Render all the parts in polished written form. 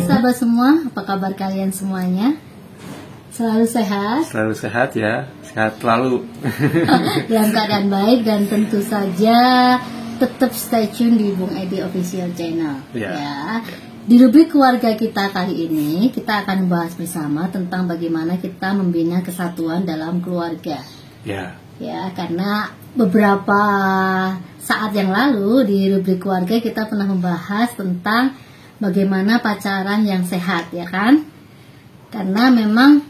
sahabat semua, apa kabar kalian semuanya? Selalu sehat? Selalu sehat ya, sehat selalu. Dalam keadaan baik dan tentu saja tetap stay tune di Bung Edi Official Channel. Ya. Di rubrik keluarga kita kali ini, kita akan bahas bersama tentang bagaimana kita membina kesatuan dalam keluarga. Ya, karena beberapa saat yang lalu di rubrik keluarga kita pernah membahas tentang bagaimana pacaran yang sehat, ya kan? Karena memang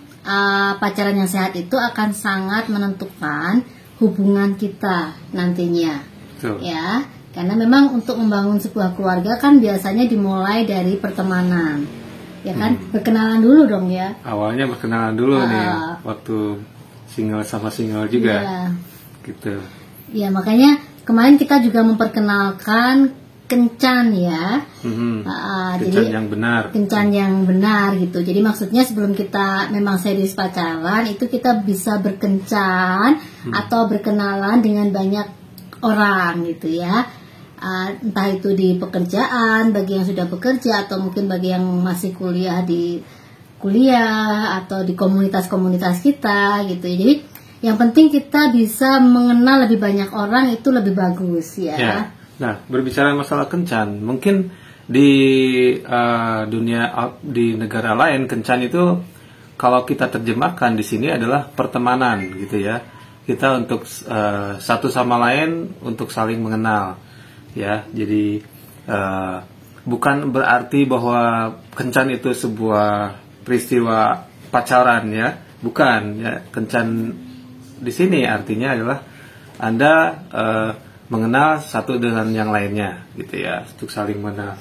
pacaran yang sehat itu akan sangat menentukan hubungan kita nantinya. Ya, karena memang untuk membangun sebuah keluarga kan biasanya dimulai dari pertemanan, ya kan? Berkenalan dulu dong ya. Awalnya berkenalan dulu nih, waktu single sama single juga, gitu. Ya, makanya kemarin kita juga memperkenalkan kencan ya. Kencan Jadi yang benar. Kencan yang benar gitu. Jadi maksudnya sebelum kita memang serius pacaran itu kita bisa berkencan atau berkenalan dengan banyak orang gitu ya. Entah itu di pekerjaan bagi yang sudah bekerja atau mungkin bagi yang masih kuliah di kuliah atau di komunitas-komunitas kita gitu. Jadi yang penting kita bisa mengenal lebih banyak orang itu lebih bagus ya. Nah, berbicara masalah kencan, mungkin di dunia, di negara lain kencan itu kalau kita terjemahkan di sini adalah pertemanan gitu ya. Kita untuk satu sama lain untuk saling mengenal ya. Jadi bukan berarti bahwa kencan itu sebuah peristiwa pacaran ya, bukan ya. Kencan di sini artinya adalah Anda mengenal satu dengan yang lainnya gitu ya, untuk saling mengenal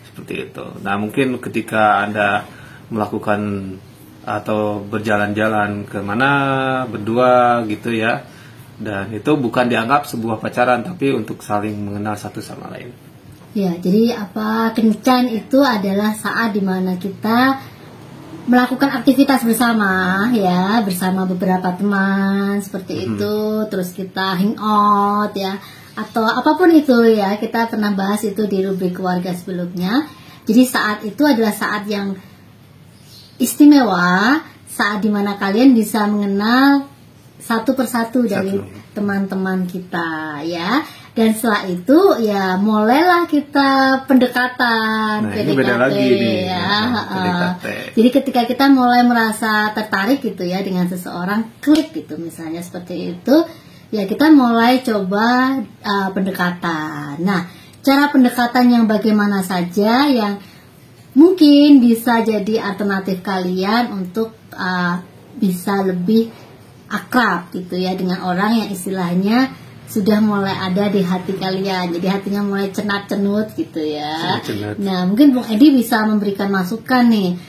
seperti itu. Nah, mungkin ketika Anda melakukan atau berjalan-jalan kemana berdua gitu ya, dan itu bukan dianggap sebuah pacaran tapi untuk saling mengenal satu sama lain. Ya, jadi kencan itu adalah saat dimana kita melakukan aktivitas bersama ya, bersama beberapa teman seperti itu, terus kita hangout ya, atau apapun itu ya, kita pernah bahas itu di rubrik keluarga sebelumnya. Jadi saat itu adalah saat yang istimewa, saat dimana kalian bisa mengenal satu persatu dari teman-teman kita ya. Dan setelah itu ya mulailah kita pendekatan, ini beda lagi nih, Jadi ketika kita mulai merasa tertarik gitu ya dengan seseorang, klik gitu misalnya seperti itu, ya kita mulai coba pendekatan. Nah, cara pendekatan yang bagaimana saja yang mungkin bisa jadi alternatif kalian untuk bisa lebih akrab gitu ya dengan orang yang istilahnya sudah mulai ada di hati kalian, jadi hatinya mulai cenat-cenut gitu ya. Nah, mungkin Bung Edi bisa memberikan masukan nih,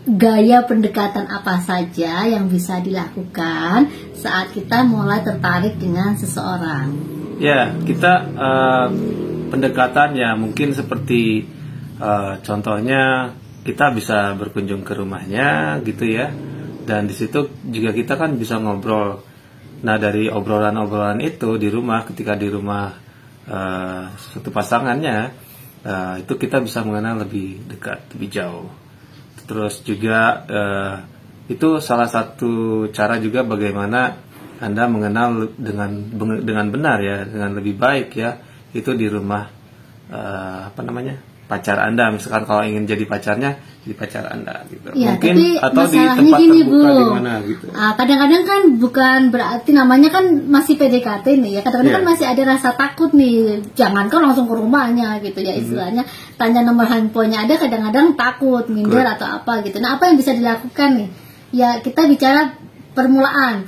gaya pendekatan apa saja yang bisa dilakukan saat kita mulai tertarik dengan seseorang. Ya, kita pendekatan ya mungkin seperti contohnya kita bisa berkunjung ke rumahnya gitu ya, dan di situ juga kita kan bisa ngobrol. Nah, dari obrolan-obrolan itu di rumah, ketika di rumah satu pasangannya, itu kita bisa mengenal lebih dekat, lebih jauh. Terus juga itu salah satu cara juga bagaimana Anda mengenal dengan benar ya, dengan lebih baik ya, itu di rumah pacar Anda. Misalkan kalau ingin jadi pacarnya, jadi pacar Anda gitu. Ya, mungkin tapi atau di tempat gini, terbuka di mana gitu. Kadang-kadang kan bukan berarti namanya kan masih PDKT nih ya. Kadang-kadang kan masih ada rasa takut nih. Jangan kan langsung ke rumahnya gitu ya istilahnya. Tanya nomor handphonenya ada, kadang-kadang takut, minder atau apa gitu. Nah, apa yang bisa dilakukan nih? Ya, kita bicara permulaan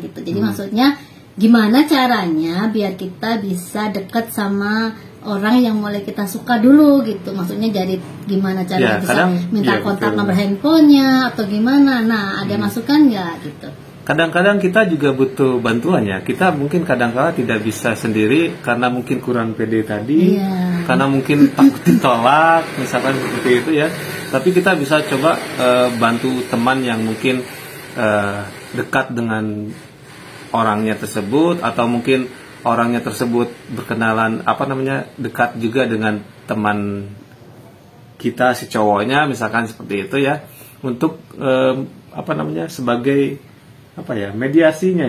gitu. Jadi maksudnya gimana caranya biar kita bisa dekat sama orang yang mulai kita suka dulu gitu. Maksudnya jadi gimana cara bisa minta kontak nomor handphonenya atau gimana. Nah, ada masukan nggak gitu? Kadang-kadang kita juga butuh bantuan ya. Kita mungkin kadang-kala tidak bisa sendiri karena mungkin kurang pede tadi, karena mungkin takut ditolak, misalkan seperti itu ya. Tapi kita bisa coba bantu teman yang mungkin dekat dengan orangnya tersebut, atau mungkin orangnya tersebut berkenalan dekat juga dengan teman kita si cowoknya misalkan seperti itu ya, untuk sebagai mediasinya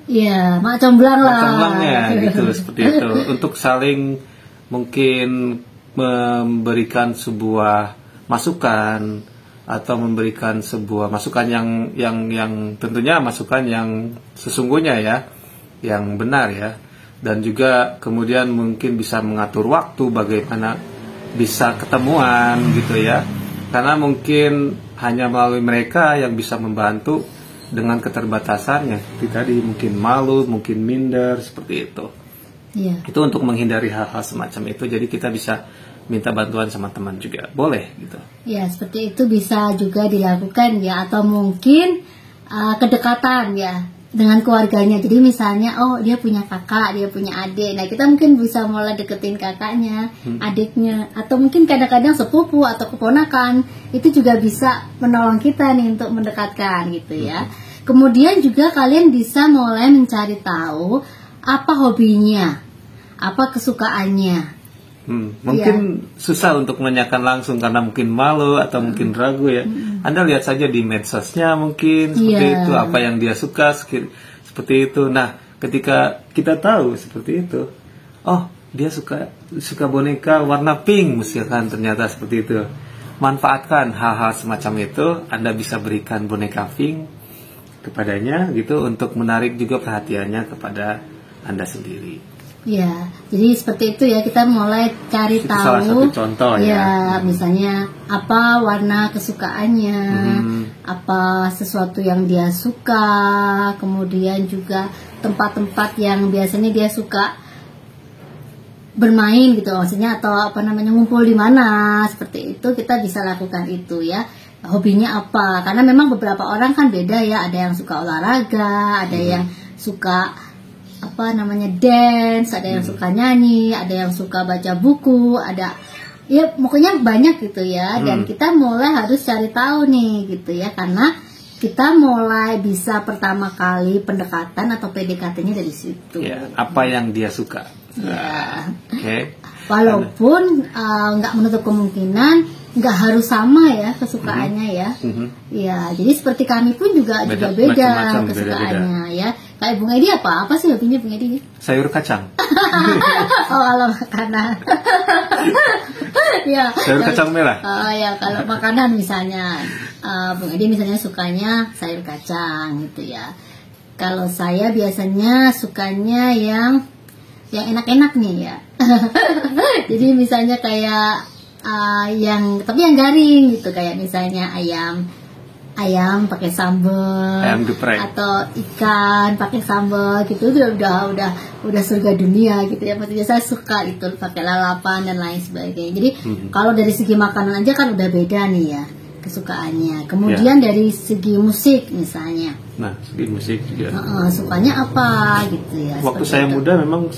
ya, mak comblang lah, comblangnya gitu seperti itu, untuk saling mungkin memberikan sebuah masukan atau memberikan sebuah masukan yang tentunya masukan yang sesungguhnya ya, yang benar ya, dan juga kemudian mungkin bisa mengatur waktu bagaimana bisa ketemuan gitu ya, karena mungkin hanya melalui mereka yang bisa membantu dengan keterbatasannya seperti tadi, mungkin malu, mungkin minder seperti itu. Itu untuk menghindari hal-hal semacam itu, jadi kita bisa minta bantuan sama teman juga, boleh gitu. Ya, seperti itu bisa juga dilakukan ya, atau mungkin kedekatan ya dengan keluarganya. Jadi misalnya, dia punya kakak, dia punya adik. Nah, kita mungkin bisa mulai deketin kakaknya, adiknya, atau mungkin kadang-kadang sepupu atau keponakan. Itu juga bisa menolong kita nih untuk mendekatkan gitu ya. Kemudian juga kalian bisa mulai mencari tahu apa hobinya, apa kesukaannya. Mungkin susah untuk menanyakan langsung karena mungkin malu atau mungkin ragu ya. Anda lihat saja di medsosnya mungkin seperti itu, apa yang dia suka seperti itu. Nah, ketika kita tahu seperti itu, dia suka boneka warna pink misalkan, ternyata seperti itu. Manfaatkan hal-hal semacam itu. Anda bisa berikan boneka pink kepadanya gitu, untuk menarik juga perhatiannya kepada Anda sendiri. Ya, jadi seperti itu ya, kita mulai cari tahu. Salah satu contoh ya. Misalnya apa warna kesukaannya, apa sesuatu yang dia suka, kemudian juga tempat-tempat yang biasanya dia suka bermain gitu, maksudnya, atau ngumpul di mana, seperti itu kita bisa lakukan itu ya. Hobinya apa? Karena memang beberapa orang kan beda ya, ada yang suka olahraga, ada yang suka dance, ada yang suka nyanyi, ada yang suka baca buku, ada ya pokoknya banyak gitu ya. Dan kita mulai harus cari tahu nih gitu ya, karena kita mulai bisa pertama kali pendekatan atau PDKT-nya dari situ. Ya, apa yang dia suka. Ya. Okay. Walaupun nggak menutup kemungkinan nggak harus sama ya kesukaannya ya. Ya, jadi seperti kami pun juga beda kesukaannya ya. Kayak Bung Edi apa sih hobinya Bung Edi? Sayur kacang. Kalau makanan. Ya. Sayur kacang merah. Ya, kalau makanan misalnya Bung Edi misalnya sukanya sayur kacang gitu ya. Kalau saya biasanya sukanya yang enak-enak nih ya. Jadi misalnya kayak tapi yang garing gitu, kayak misalnya ayam pakai sambal, ayam geprek, atau ikan pakai sambal gitu, udah surga dunia gitu ya. Maksudnya saya suka itu pakai lalapan dan lain sebagainya. Jadi kalau dari segi makanan aja kan udah beda nih ya kesukaannya. Kemudian dari segi musik misalnya. Nah, segi musik juga. Sukanya apa gitu ya. Waktu saya muda memang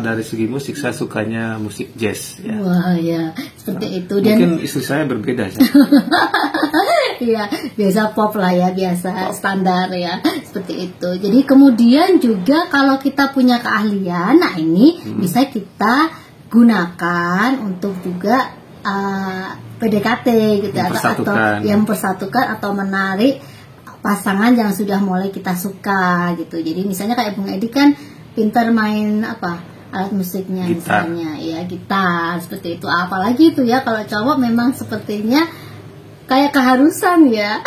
dari segi musik saya sukanya musik jazz ya. Wah ya, seperti itu. Dan mungkin istri saya berbeda sih. Iya, biasa pop lah ya, biasa standar ya, seperti itu. Jadi kemudian juga kalau kita punya keahlian, nah ini bisa kita gunakan untuk juga PDKT gitu, atau yang mempersatukan atau menarik pasangan yang sudah mulai kita suka gitu. Jadi misalnya kayak Bung Edi kan pintar main alat musiknya, gitar. Misalnya ya gitar seperti itu. Apalagi itu ya kalau cowok memang sepertinya kayak keharusan ya.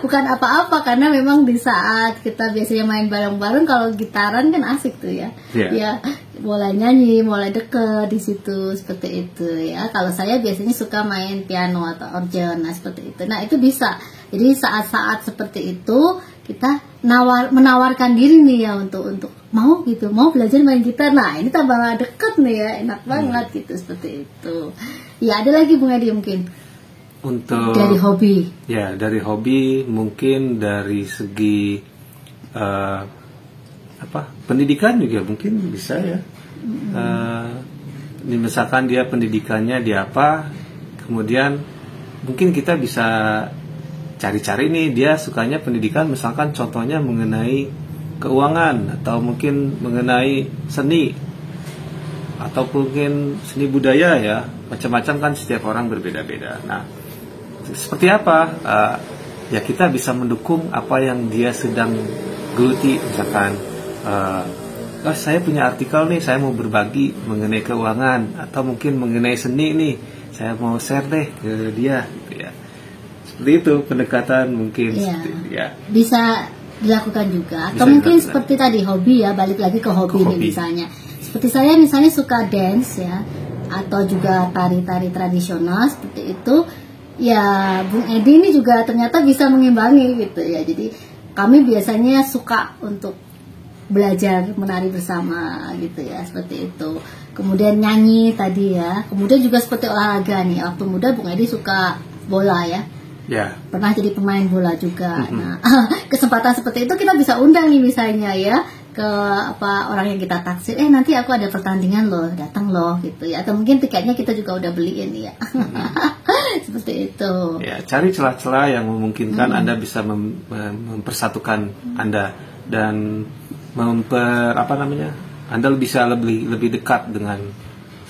Bukan apa-apa, karena memang di saat kita biasanya main bareng-bareng, kalau gitaran kan asik tuh ya. Ya, mulai nyanyi, mulai deket di situ seperti itu ya. Kalau saya biasanya suka main piano atau organ, nah seperti itu. Nah, itu bisa. Jadi saat-saat seperti itu kita menawarkan diri nih ya untuk mau belajar main gitar. Nah, ini tambah deket nih ya, enak banget gitu, seperti itu. Ya, ada lagi Bung Edi mungkin. Untuk dari hobi. Ya, dari hobi mungkin dari segi pendidikan juga mungkin bisa ya. Misalkan dia pendidikannya di apa, kemudian mungkin kita bisa cari-cari nih dia sukanya pendidikan, misalkan contohnya mengenai keuangan atau mungkin mengenai seni. atau mungkin seni budaya ya, macam-macam kan setiap orang berbeda-beda. Nah, seperti apa? Ya kita bisa mendukung apa yang dia sedang geluti, misalkan saya punya artikel nih, saya mau berbagi mengenai keuangan atau mungkin mengenai seni nih, saya mau share deh ke dia gitu ya. Seperti itu pendekatan mungkin ya. Bisa dilakukan juga atau mungkin seperti tadi hobi ya, balik lagi ke hobi nih misalnya. Seperti saya misalnya suka dance ya, atau juga tari-tari tradisional seperti itu. Ya, Bung Edi ini juga ternyata bisa mengimbangi gitu ya. Jadi kami biasanya suka untuk belajar menari bersama gitu ya, seperti itu. Kemudian nyanyi tadi ya. Kemudian juga seperti olahraga nih. Waktu muda Bung Edi suka bola ya. Ya. Pernah jadi pemain bola juga. Nah, kesempatan seperti itu kita bisa undang nih misalnya ya ke orang yang kita taksir, nanti aku ada pertandingan loh, datang loh gitu ya. Atau mungkin tiketnya kita juga udah beliin ya. Seperti itu. Ya, cari celah-celah yang memungkinkan Anda bisa mempersatukan Anda dan Anda bisa lebih dekat dengan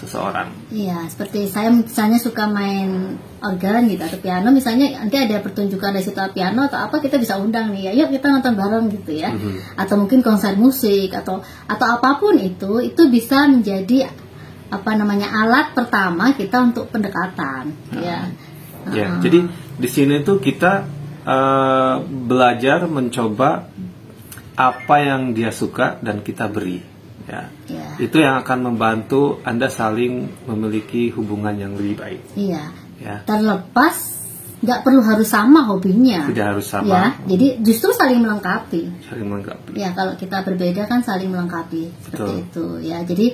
seseorang. Iya, seperti saya misalnya suka main organ gitu atau piano, misalnya nanti ada pertunjukan resital piano atau apa, kita bisa undang nih ya, yuk kita nonton bareng gitu ya. Atau mungkin konser musik atau apapun itu bisa menjadi alat pertama kita untuk pendekatan ya. Ya, jadi di sini tuh kita belajar mencoba apa yang dia suka dan kita beri. Ya. Itu yang akan membantu Anda saling memiliki hubungan yang lebih baik. Iya. Ya. Terlepas nggak perlu harus sama hobinya. Tidak harus sama. Ya. Jadi justru saling melengkapi. Saling melengkapi. Ya, kalau kita berbeda kan saling melengkapi. Seperti itu. Ya, jadi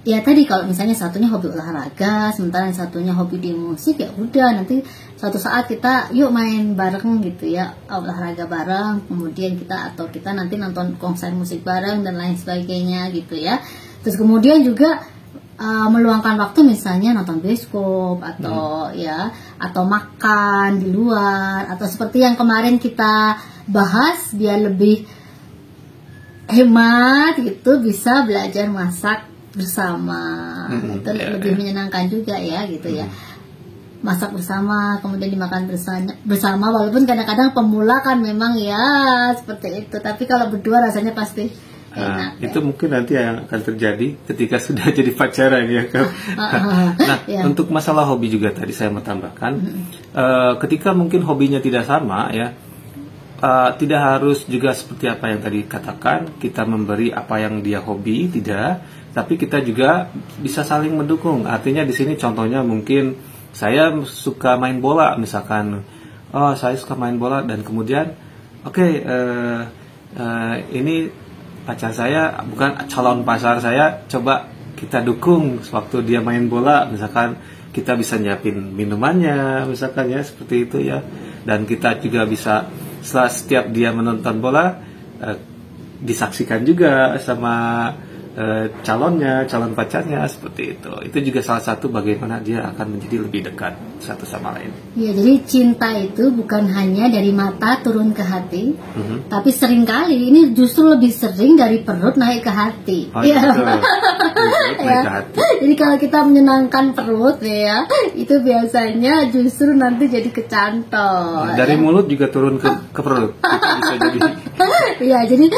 ya tadi kalau misalnya satunya hobi olahraga, sementara yang satunya hobi di musik, ya udah nanti suatu saat kita yuk main bareng gitu ya, olahraga bareng, kemudian kita nanti nonton konser musik bareng dan lain sebagainya gitu ya. Terus kemudian juga meluangkan waktu misalnya nonton bioskop atau atau makan di luar, atau seperti yang kemarin kita bahas, biar lebih hemat gitu bisa belajar masak bersama. Itu lebih menyenangkan juga ya gitu ya. Masak bersama, kemudian dimakan bersama, walaupun kadang-kadang pemula kan memang ya seperti itu, tapi kalau berdua rasanya pasti enak. Itu mungkin nanti yang akan terjadi ketika sudah jadi pacaran ya kan. Untuk masalah hobi juga tadi saya mau tambahkan, ketika mungkin hobinya tidak sama ya, tidak harus juga seperti apa yang tadi katakan, kita memberi apa yang dia hobi, tidak, tapi kita juga bisa saling mendukung. Artinya di sini contohnya mungkin saya suka main bola misalkan, saya suka main bola dan kemudian ini pacar saya, bukan calon pacar saya, coba kita dukung waktu dia main bola, misalkan kita bisa nyiapin minumannya misalkan ya, seperti itu ya. Dan kita juga bisa setelah setiap dia menonton bola disaksikan juga sama calon pacarnya, seperti itu. Itu juga salah satu bagaimana dia akan menjadi lebih dekat satu sama lain. Ya, jadi cinta itu bukan hanya dari mata turun ke hati, tapi seringkali ini justru lebih sering dari perut naik ke hati. Jadi kalau kita menyenangkan perut ya, itu biasanya justru nanti jadi kecantol. Dari mulut juga turun ke perut. Itu bisa jadi. Ya, jadi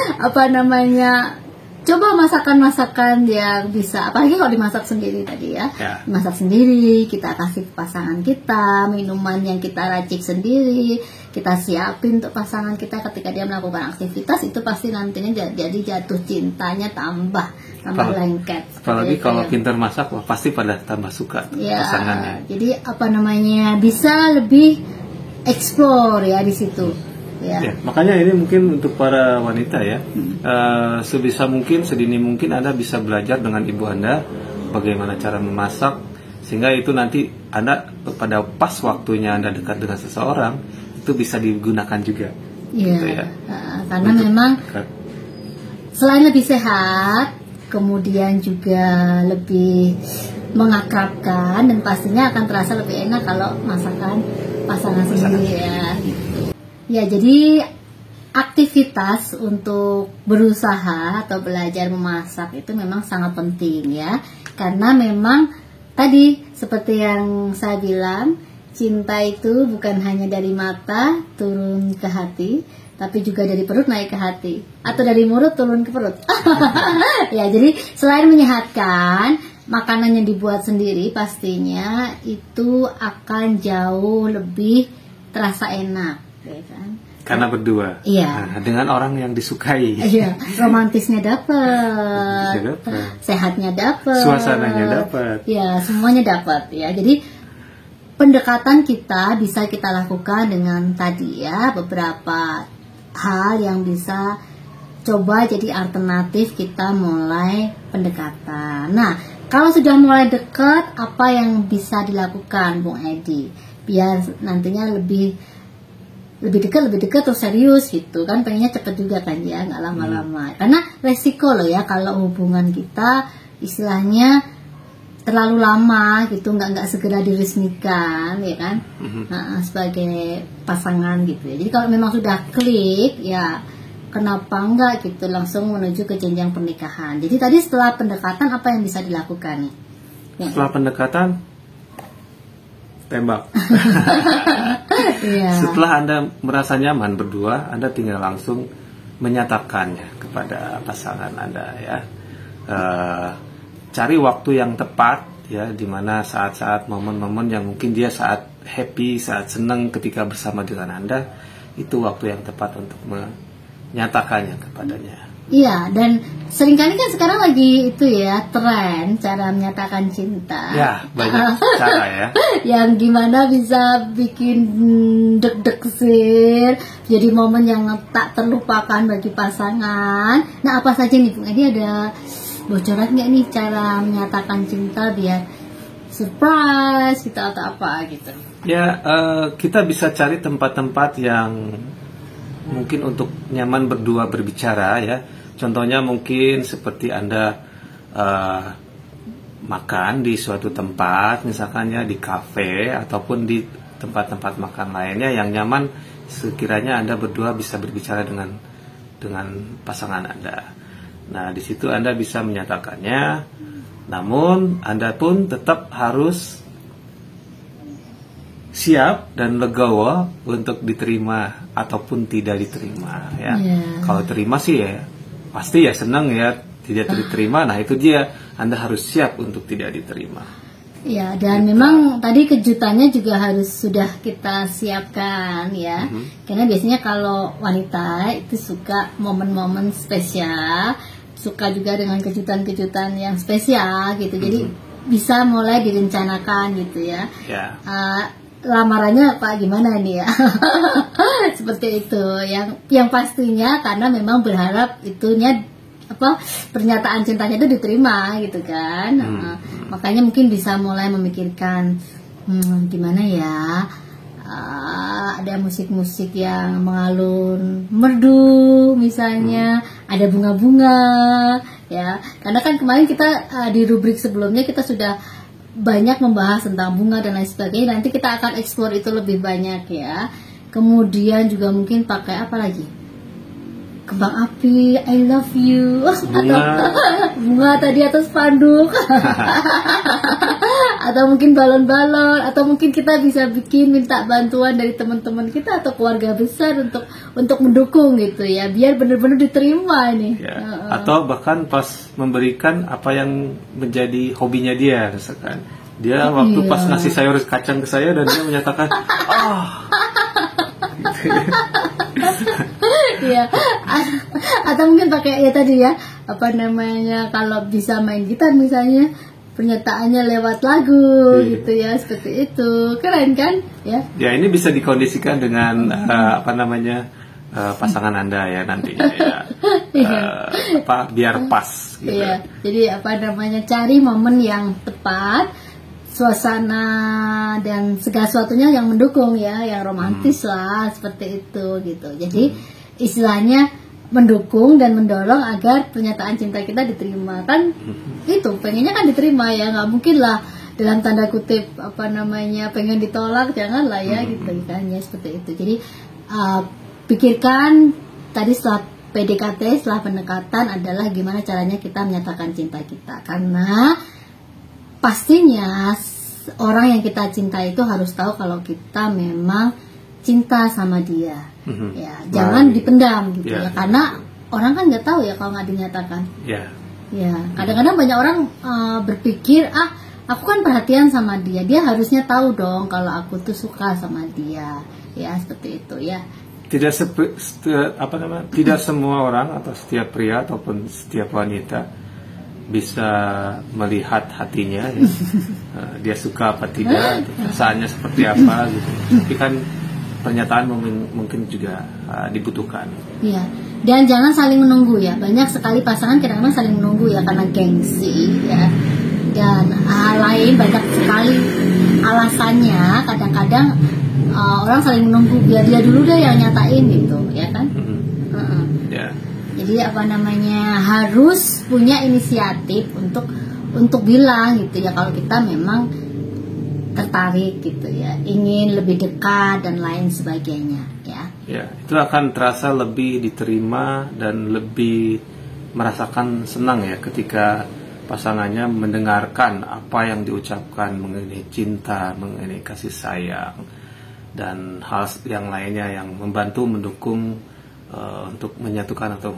coba masakan-masakan yang bisa, apalagi kalau dimasak sendiri tadi ya. Masak sendiri, kita kasih ke pasangan kita, minuman yang kita racik sendiri, kita siapin untuk pasangan kita ketika dia melakukan aktivitas, itu pasti nantinya jadi jatuh cintanya tambah lengket. Apalagi kalau pintar masak, pasti pada tambah suka pasangannya. Jadi bisa lebih explore ya di situ. Ya, makanya ini mungkin untuk para wanita ya, sebisa mungkin, sedini mungkin Anda bisa belajar dengan ibu Anda bagaimana cara memasak, sehingga itu nanti Anda pada pas waktunya Anda dekat dengan seseorang itu bisa digunakan juga. Gitu ya. Karena memang selain lebih sehat, kemudian juga lebih mengakrabkan, dan pastinya akan terasa lebih enak kalau masakan pasangan sendiri ya. Ya, jadi aktivitas untuk berusaha atau belajar memasak itu memang sangat penting ya. karena memang tadi seperti yang saya bilang, cinta itu bukan hanya dari mata turun ke hati, tapi juga dari perut naik ke hati, atau dari mulut turun ke perut. Ya, jadi selain menyehatkan, makanan yang dibuat sendiri pastinya itu akan jauh lebih terasa enak, ya kan? Karena berdua. Iya. Nah, dengan orang yang disukai. Iya, romantisnya dapat, sehatnya dapat, suasananya dapat. Ya, semuanya dapat ya. Jadi pendekatan kita bisa kita lakukan dengan tadi ya, beberapa hal yang bisa coba jadi alternatif kita mulai pendekatan. Nah, kalau sudah mulai dekat, apa yang bisa dilakukan, Bung Edi? Biar nantinya lebih dekat terus serius gitu kan, pengennya cepet juga kan ya, nggak lama-lama. Karena resiko loh ya kalau hubungan kita istilahnya terlalu lama gitu, nggak segera diresmikan ya kan, sebagai pasangan gitu ya. Jadi kalau memang sudah klik ya, kenapa enggak gitu langsung menuju ke jenjang pernikahan. Jadi tadi setelah pendekatan apa yang bisa dilakukan nih? Setelah pendekatan tembak. Yeah. Setelah Anda merasa nyaman berdua, Anda tinggal langsung menyatakannya kepada pasangan Anda ya. Cari waktu yang tepat ya, dimana saat-saat momen-momen yang mungkin dia saat happy, saat senang ketika bersama dengan Anda, itu waktu yang tepat untuk menyatakannya kepadanya. Iya, dan seringkali kan sekarang lagi itu ya, tren cara menyatakan cinta. Ya, banyak cara ya. Yang gimana bisa bikin deg-deg sir, jadi momen yang tak terlupakan bagi pasangan. Nah, apa saja nih Bung Edi, ada bocoran nggak nih cara menyatakan cinta biar surprise gitu atau apa gitu? Ya, kita bisa cari tempat-tempat yang mungkin untuk nyaman berdua berbicara ya. Contohnya mungkin seperti Anda makan di suatu tempat, misalkannya di kafe ataupun di tempat-tempat makan lainnya yang nyaman, sekiranya Anda berdua bisa berbicara dengan pasangan Anda. Nah, di situ Anda bisa menyatakannya, namun Anda pun tetap harus siap dan legowo untuk diterima ataupun tidak diterima ya. Kalau terima sih ya pasti ya senang ya, tidak diterima, nah itu dia, Anda harus siap untuk tidak diterima. Ya, dan memang tadi kejutannya juga harus sudah kita siapkan ya. Karena biasanya kalau wanita itu suka momen-momen spesial, suka juga dengan kejutan-kejutan yang spesial gitu. Jadi bisa mulai direncanakan gitu ya. Lamarannya Pak gimana nih ya? Seperti itu. Yang pastinya karena memang berharap itunya pernyataan cintanya itu diterima gitu kan. Makanya mungkin bisa mulai memikirkan gimana ya, ada musik-musik yang mengalun merdu misalnya, ada bunga-bunga ya. Karena kan kemarin kita di rubrik sebelumnya kita sudah banyak membahas tentang bunga dan lain sebagainya. Nanti kita akan eksplor itu lebih banyak ya. Kemudian juga mungkin pakai apa lagi? Kembang api, I love you, bunga tadi atau spanduk, atau mungkin balon-balon, atau mungkin kita bisa minta bantuan dari teman-teman kita atau keluarga besar untuk mendukung gitu ya, biar benar-benar diterima nih. Atau bahkan pas memberikan apa yang menjadi hobinya dia, misalkan dia waktu pas ngasih sayur kacang ke saya dan dia menyatakan ya, atau mungkin pakai ya tadi ya, kalau bisa main gitar misalnya, pernyataannya lewat lagu gitu ya, seperti itu, keren kan ya? Ya, ini bisa dikondisikan dengan pasangan Anda ya nantinya ya. Biar pas gitu. Iya, jadi cari momen yang tepat, suasana dan segala sesuatunya yang mendukung ya, yang romantis lah, seperti itu gitu. Jadi istilahnya mendukung dan mendorong agar pernyataan cinta kita diterima kan, itu pengennya kan diterima ya, nggak mungkin lah dalam tanda kutip pengen ditolak, janganlah ya gitu kan ya, seperti itu. Jadi pikirkan tadi setelah PDKT, setelah pendekatan adalah gimana caranya kita menyatakan cinta kita, karena pastinya orang yang kita cinta itu harus tahu kalau kita memang cinta sama dia. Ya, jangan dipendam gitu ya, karena orang kan nggak tahu ya kalau nggak dinyatakan. Ya, kadang-kadang banyak orang berpikir, aku kan perhatian sama dia, dia harusnya tahu dong kalau aku tuh suka sama dia, ya seperti itu ya. Tidak tidak semua orang atau setiap pria ataupun setiap wanita bisa melihat hatinya, ya. Dia suka apa tidak, perasaannya seperti apa gitu. Tapi kan pernyataan mungkin juga dibutuhkan. Iya. Dan jangan saling menunggu ya. Banyak sekali pasangan kadang-kadang saling menunggu ya karena gengsi ya. Dan hal lain banyak sekali alasannya. Kadang-kadang orang saling menunggu biar dia dulu deh yang nyatain gitu, ya kan? Yeah. Jadi harus punya inisiatif untuk bilang gitu ya kalau kita memang tertarik gitu ya, ingin lebih dekat dan lain sebagainya ya. Ya, itu akan terasa lebih diterima dan lebih merasakan senang ya ketika pasangannya mendengarkan apa yang diucapkan mengenai cinta, mengenai kasih sayang dan hal yang lainnya yang membantu mendukung untuk menyatukan atau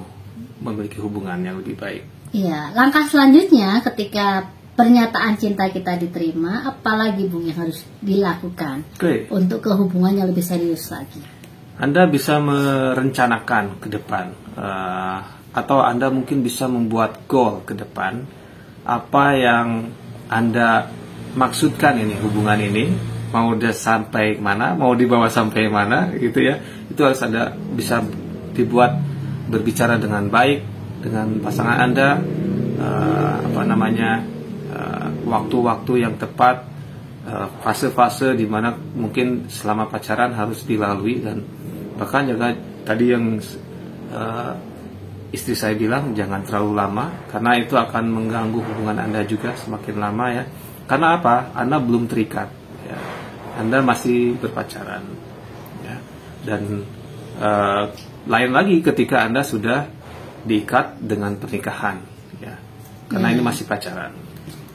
memiliki hubungan yang lebih baik. Iya, langkah selanjutnya ketika pernyataan cinta kita diterima, apalagi Bung yang harus dilakukan untuk ke hubungan yang lebih serius lagi? Anda bisa merencanakan ke depan, atau Anda mungkin bisa membuat goal ke depan, apa yang Anda maksudkan ini hubungan ini, mau udah sampai mana, mau dibawa sampai mana, gitu ya. Itu harus Anda bisa dibuat berbicara dengan baik dengan pasangan Anda, waktu-waktu yang tepat, fase-fase di mana mungkin selama pacaran harus dilalui, dan bahkan juga tadi yang istri saya bilang jangan terlalu lama karena itu akan mengganggu hubungan Anda juga semakin lama ya. Karena apa? Anda belum terikat ya. Anda masih berpacaran ya. Dan lain lagi ketika Anda sudah diikat dengan pernikahan ya. Karena ini masih pacaran.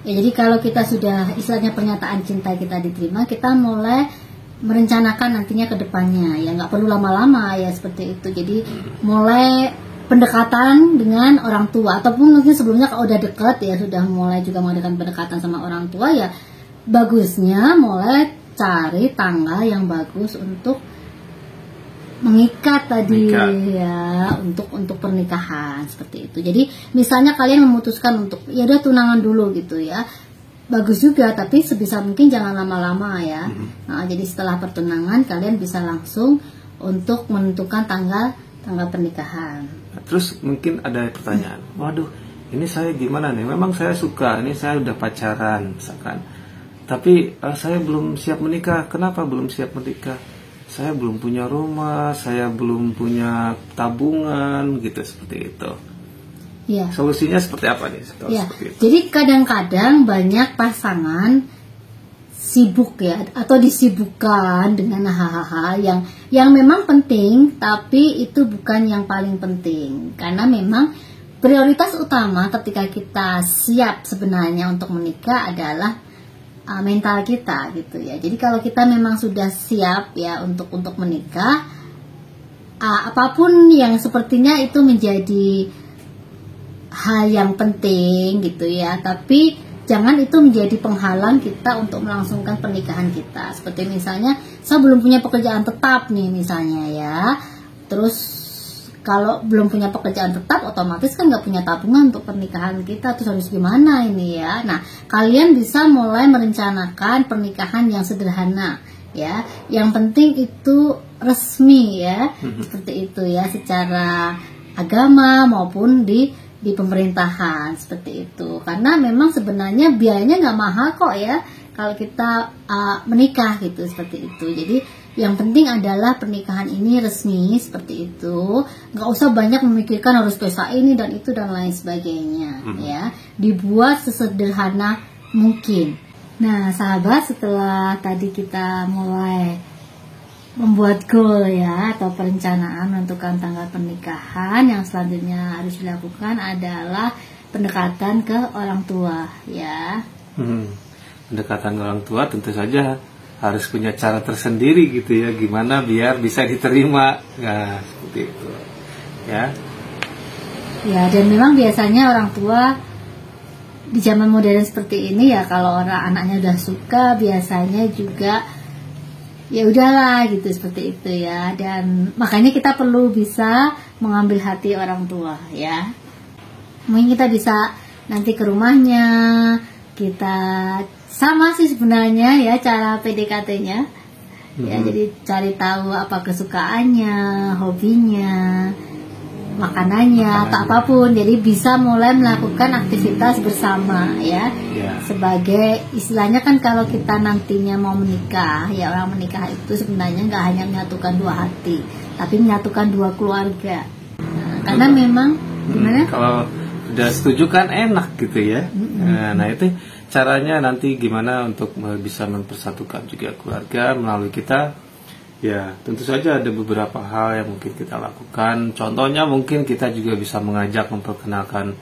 Ya, jadi kalau kita sudah istilahnya pernyataan cinta kita diterima, kita mulai merencanakan nantinya ke depannya. Ya nggak perlu lama-lama ya seperti itu. Jadi mulai pendekatan dengan orang tua, ataupun mungkin sebelumnya kalau udah dekat ya sudah mulai juga mengadakan pendekatan sama orang tua ya, bagusnya mulai cari tanggal yang bagus untuk mengikat tadi ya, untuk pernikahan seperti itu. Jadi misalnya kalian memutuskan untuk ya udah tunangan dulu gitu ya, bagus juga, tapi sebisa mungkin jangan lama-lama ya. Nah, jadi setelah pertunangan kalian bisa langsung untuk menentukan tanggal pernikahan. Terus mungkin ada pertanyaan, waduh ini saya gimana nih, memang saya suka, ini saya udah pacaran misalkan, tapi saya belum siap menikah. Kenapa belum siap menikah? Saya belum punya rumah, saya belum punya tabungan, gitu, seperti itu. Ya. Solusinya seperti apa nih? Ya. Jadi kadang-kadang banyak pasangan sibuk ya, atau disibukkan dengan hal-hal yang memang penting, tapi itu bukan yang paling penting. Karena memang prioritas utama ketika kita siap sebenarnya untuk menikah adalah mental kita gitu ya. Jadi kalau kita memang sudah siap ya untuk menikah, apapun yang sepertinya itu menjadi hal yang penting gitu ya, tapi jangan itu menjadi penghalang kita untuk melangsungkan pernikahan kita. Seperti misalnya saya belum punya pekerjaan tetap nih misalnya ya, terus kalau belum punya pekerjaan tetap, otomatis kan nggak punya tabungan untuk pernikahan kita, terus harus gimana ini ya. Nah, kalian bisa mulai merencanakan pernikahan yang sederhana ya. Yang penting itu resmi ya, seperti itu ya, secara agama maupun di pemerintahan seperti itu. Karena memang sebenarnya biayanya nggak mahal kok ya kalau kita menikah gitu, seperti itu. Jadi yang penting adalah pernikahan ini resmi seperti itu, nggak usah banyak memikirkan harus pesta ini dan itu dan lain sebagainya ya, dibuat sesederhana mungkin. Nah sahabat, setelah tadi kita mulai membuat goal ya atau perencanaan menentukan tanggal pernikahan, yang selanjutnya harus dilakukan adalah pendekatan ke orang tua ya. pendekatan orang tua tentu saja harus punya cara tersendiri gitu ya, gimana biar bisa diterima. Nah, seperti itu. Ya. Ya, dan memang biasanya orang tua di zaman modern seperti ini ya, kalau orang anaknya udah suka biasanya juga ya udahlah gitu, seperti itu ya. Dan makanya kita perlu bisa mengambil hati orang tua ya. Mungkin kita bisa nanti ke rumahnya, kita sama sih sebenarnya ya cara PDKT-nya. Ya, jadi cari tahu apa kesukaannya, hobinya, makanannya atau apapun. Jadi bisa mulai melakukan aktivitas bersama ya. Sebagai istilahnya kan kalau kita nantinya mau menikah ya, orang menikah itu sebenarnya nggak hanya menyatukan dua hati, tapi menyatukan dua keluarga. Nah, karena memang gimana? Kalau udah setuju kan enak gitu ya. Nah itu caranya nanti gimana untuk bisa mempersatukan juga keluarga melalui kita. Ya, tentu saja ada beberapa hal yang mungkin kita lakukan. Contohnya mungkin kita juga bisa mengajak memperkenalkan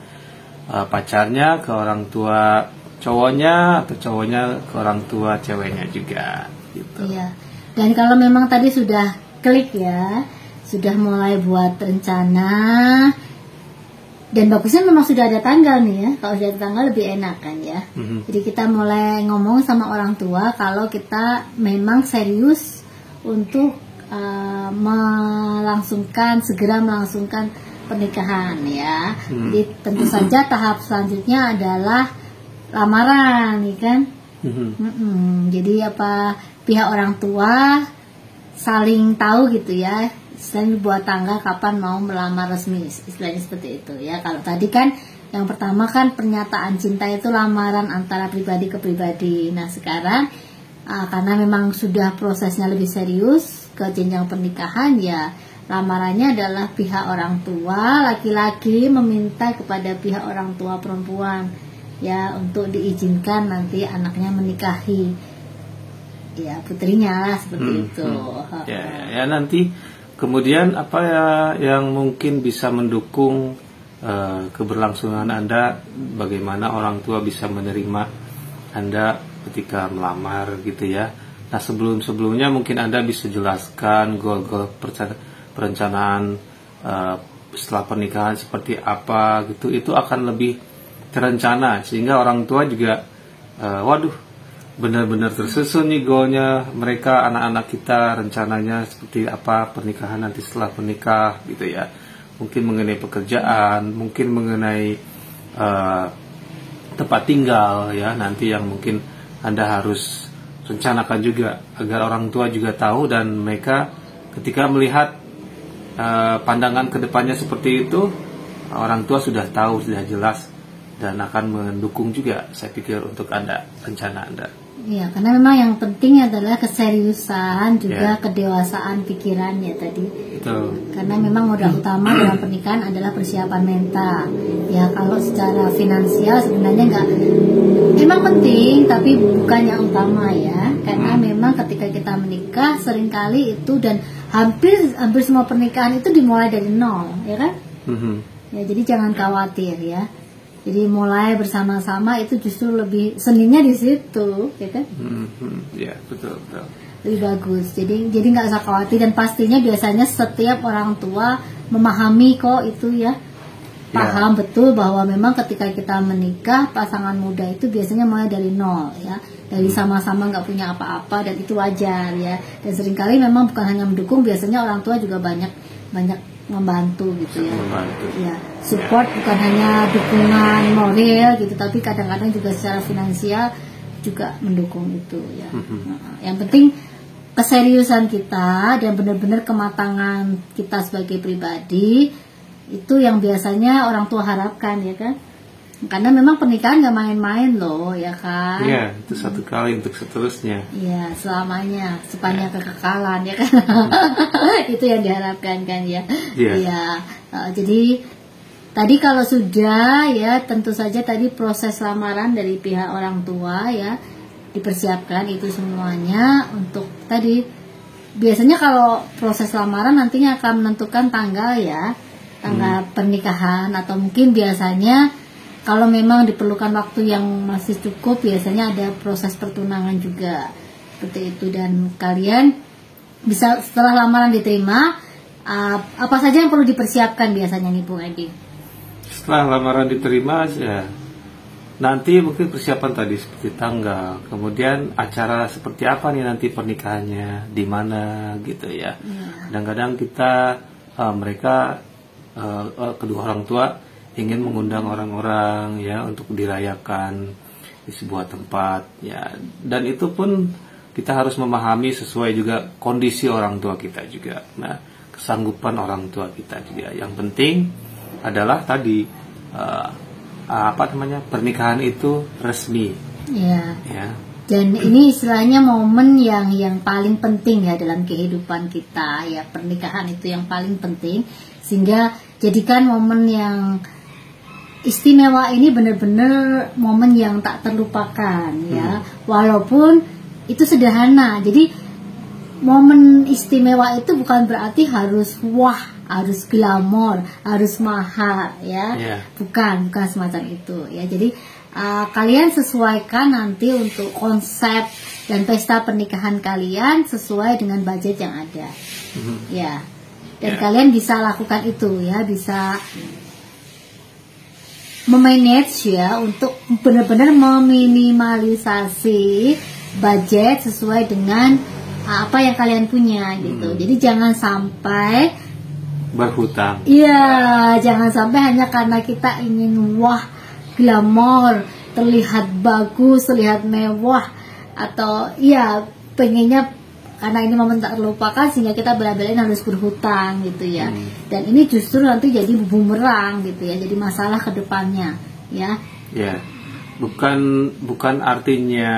pacarnya ke orang tua cowoknya, atau cowoknya ke orang tua ceweknya juga gitu. Iya. Dan kalau memang tadi sudah klik ya, sudah mulai buat rencana, dan bagusnya memang sudah ada tanggal nih ya. Kalau sudah ada tanggal lebih enak kan ya. Jadi kita mulai ngomong sama orang tua kalau kita memang serius untuk segera melangsungkan pernikahan ya. Jadi tentu saja tahap selanjutnya adalah lamaran, nih kan. Jadi pihak orang tua saling tahu gitu ya, istilahnya buat tanggal kapan mau melamar resmi, istilahnya seperti itu ya. Kalau tadi kan yang pertama kan pernyataan cinta itu lamaran antara pribadi ke pribadi. Nah sekarang karena memang sudah prosesnya lebih serius ke jenjang pernikahan ya, lamarannya adalah pihak orang tua laki-laki meminta kepada pihak orang tua perempuan ya untuk diizinkan nanti anaknya menikahi ya putrinya lah, seperti itu. Ya nanti kemudian apa ya yang mungkin bisa mendukung keberlangsungan Anda, bagaimana orang tua bisa menerima Anda ketika melamar gitu ya. Nah sebelumnya mungkin Anda bisa jelaskan goal-goal perencanaan setelah pernikahan seperti apa gitu. Itu akan lebih terencana sehingga orang tua juga waduh benar-benar tersusun nih goalnya mereka, anak-anak kita rencananya seperti apa pernikahan nanti setelah menikah gitu ya. Mungkin mengenai pekerjaan, mungkin mengenai tempat tinggal ya, nanti yang mungkin Anda harus rencanakan juga agar orang tua juga tahu, dan mereka ketika melihat pandangan kedepannya seperti itu, orang tua sudah tahu, sudah jelas, dan akan mendukung juga saya pikir untuk Anda, rencana Anda. Iya, karena memang yang penting adalah keseriusan juga kedewasaan pikiran ya tadi. Betul. Karena memang modal utama dalam pernikahan adalah persiapan mental. Ya kalau secara finansial sebenarnya memang penting tapi bukan yang utama ya. Karena memang ketika kita menikah seringkali itu, dan hampir semua pernikahan itu dimulai dari nol, ya kan? Ya jadi jangan khawatir ya. Jadi mulai bersama-sama itu justru lebih seninya di situ, ya kan? Ya betul. Lebih bagus. Jadi nggak usah khawatir, dan pastinya biasanya setiap orang tua memahami kok itu ya, paham betul bahwa memang ketika kita menikah pasangan muda itu biasanya mulai dari nol ya, dari sama-sama nggak punya apa-apa, dan itu wajar ya. Dan seringkali memang bukan hanya mendukung, biasanya orang tua juga banyak membantu gitu ya. Ya, support bukan hanya dukungan moral gitu, tapi kadang-kadang juga secara finansial juga mendukung itu ya. Yang penting keseriusan kita dan benar-benar kematangan kita sebagai pribadi, itu yang biasanya orang tua harapkan ya kan. Karena memang pernikahan gak main-main loh ya kan. Iya, itu satu kali untuk seterusnya. Iya, selamanya, sepanjang kekekalan ya kan. Itu yang diharapkan kan ya. Iya. Jadi tadi kalau sudah ya, tentu saja tadi proses lamaran dari pihak orang tua ya dipersiapkan itu semuanya untuk tadi. Biasanya kalau proses lamaran nantinya akan menentukan tanggal ya, tanggal pernikahan, atau mungkin biasanya kalau memang diperlukan waktu yang masih cukup, biasanya ada proses pertunangan juga seperti itu. Dan kalian bisa setelah lamaran diterima, apa saja yang perlu dipersiapkan biasanya nih Bung Edi? Setelah lamaran diterima ya, nanti mungkin persiapan tadi seperti tanggal, kemudian acara seperti apa nih nanti pernikahannya, di mana gitu ya. Kadang-kadang kita mereka kedua orang tua ingin mengundang orang-orang ya untuk dirayakan di sebuah tempat ya, dan itu pun kita harus memahami sesuai juga kondisi orang tua kita juga, nah kesanggupan orang tua kita juga. Yang penting adalah tadi pernikahan itu resmi. Ya. Dan ini istilahnya momen yang paling penting ya dalam kehidupan kita ya, pernikahan itu yang paling penting, sehingga jadikan momen yang istimewa ini benar-benar momen yang tak terlupakan ya, walaupun itu sederhana. Jadi momen istimewa itu bukan berarti harus harus glamor, harus mahal ya. Bukan semacam itu ya. Jadi kalian sesuaikan nanti untuk konsep dan pesta pernikahan kalian sesuai dengan budget yang ada. Ya. Dan kalian bisa lakukan itu ya, bisa memanage ya untuk benar-benar meminimalisasi budget sesuai dengan apa yang kalian punya gitu. Jadi jangan sampai berhutang. Iya, jangan sampai hanya karena kita ingin glamor, terlihat bagus, terlihat mewah, atau pengennya karena ini momen tak terlupakan sehingga kita bela-belain harus berhutang gitu ya. Dan ini justru nanti jadi bumerang gitu ya, jadi masalah ke depannya ya. Ya. Bukan artinya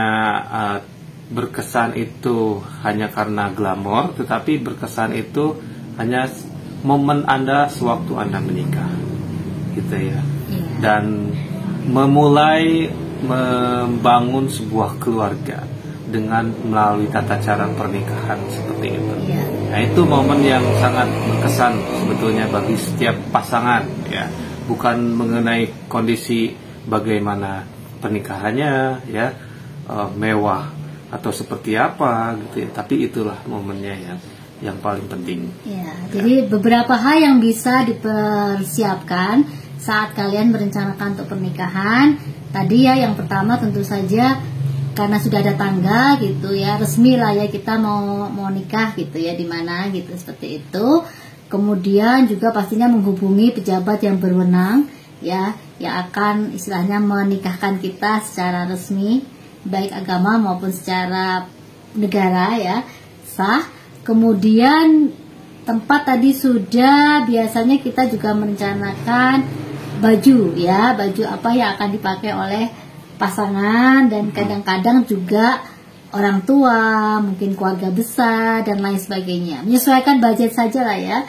berkesan itu hanya karena glamor, tetapi berkesan itu hanya momen Anda sewaktu Anda menikah gitu ya. Dan memulai membangun sebuah keluarga dengan melalui tata cara pernikahan seperti itu. Nah, itu momen yang sangat berkesan sebetulnya bagi setiap pasangan ya. Bukan mengenai kondisi bagaimana pernikahannya ya, mewah atau seperti apa gitu ya, tapi itulah momennya yang paling penting. Jadi beberapa hal yang bisa dipersiapkan saat kalian merencanakan untuk pernikahan. Tadi ya, yang pertama tentu saja karena sudah ada tanggal gitu ya, resmi lah ya kita mau nikah gitu ya, di mana gitu seperti itu. Kemudian juga pastinya menghubungi pejabat yang berwenang ya, yang akan istilahnya menikahkan kita secara resmi, baik agama maupun secara negara ya, sah. Kemudian tempat tadi sudah, biasanya kita juga merencanakan baju ya, baju apa yang akan dipakai oleh pasangan, dan kadang-kadang juga orang tua, mungkin keluarga besar dan lain sebagainya. Menyesuaikan budget saja lah ya,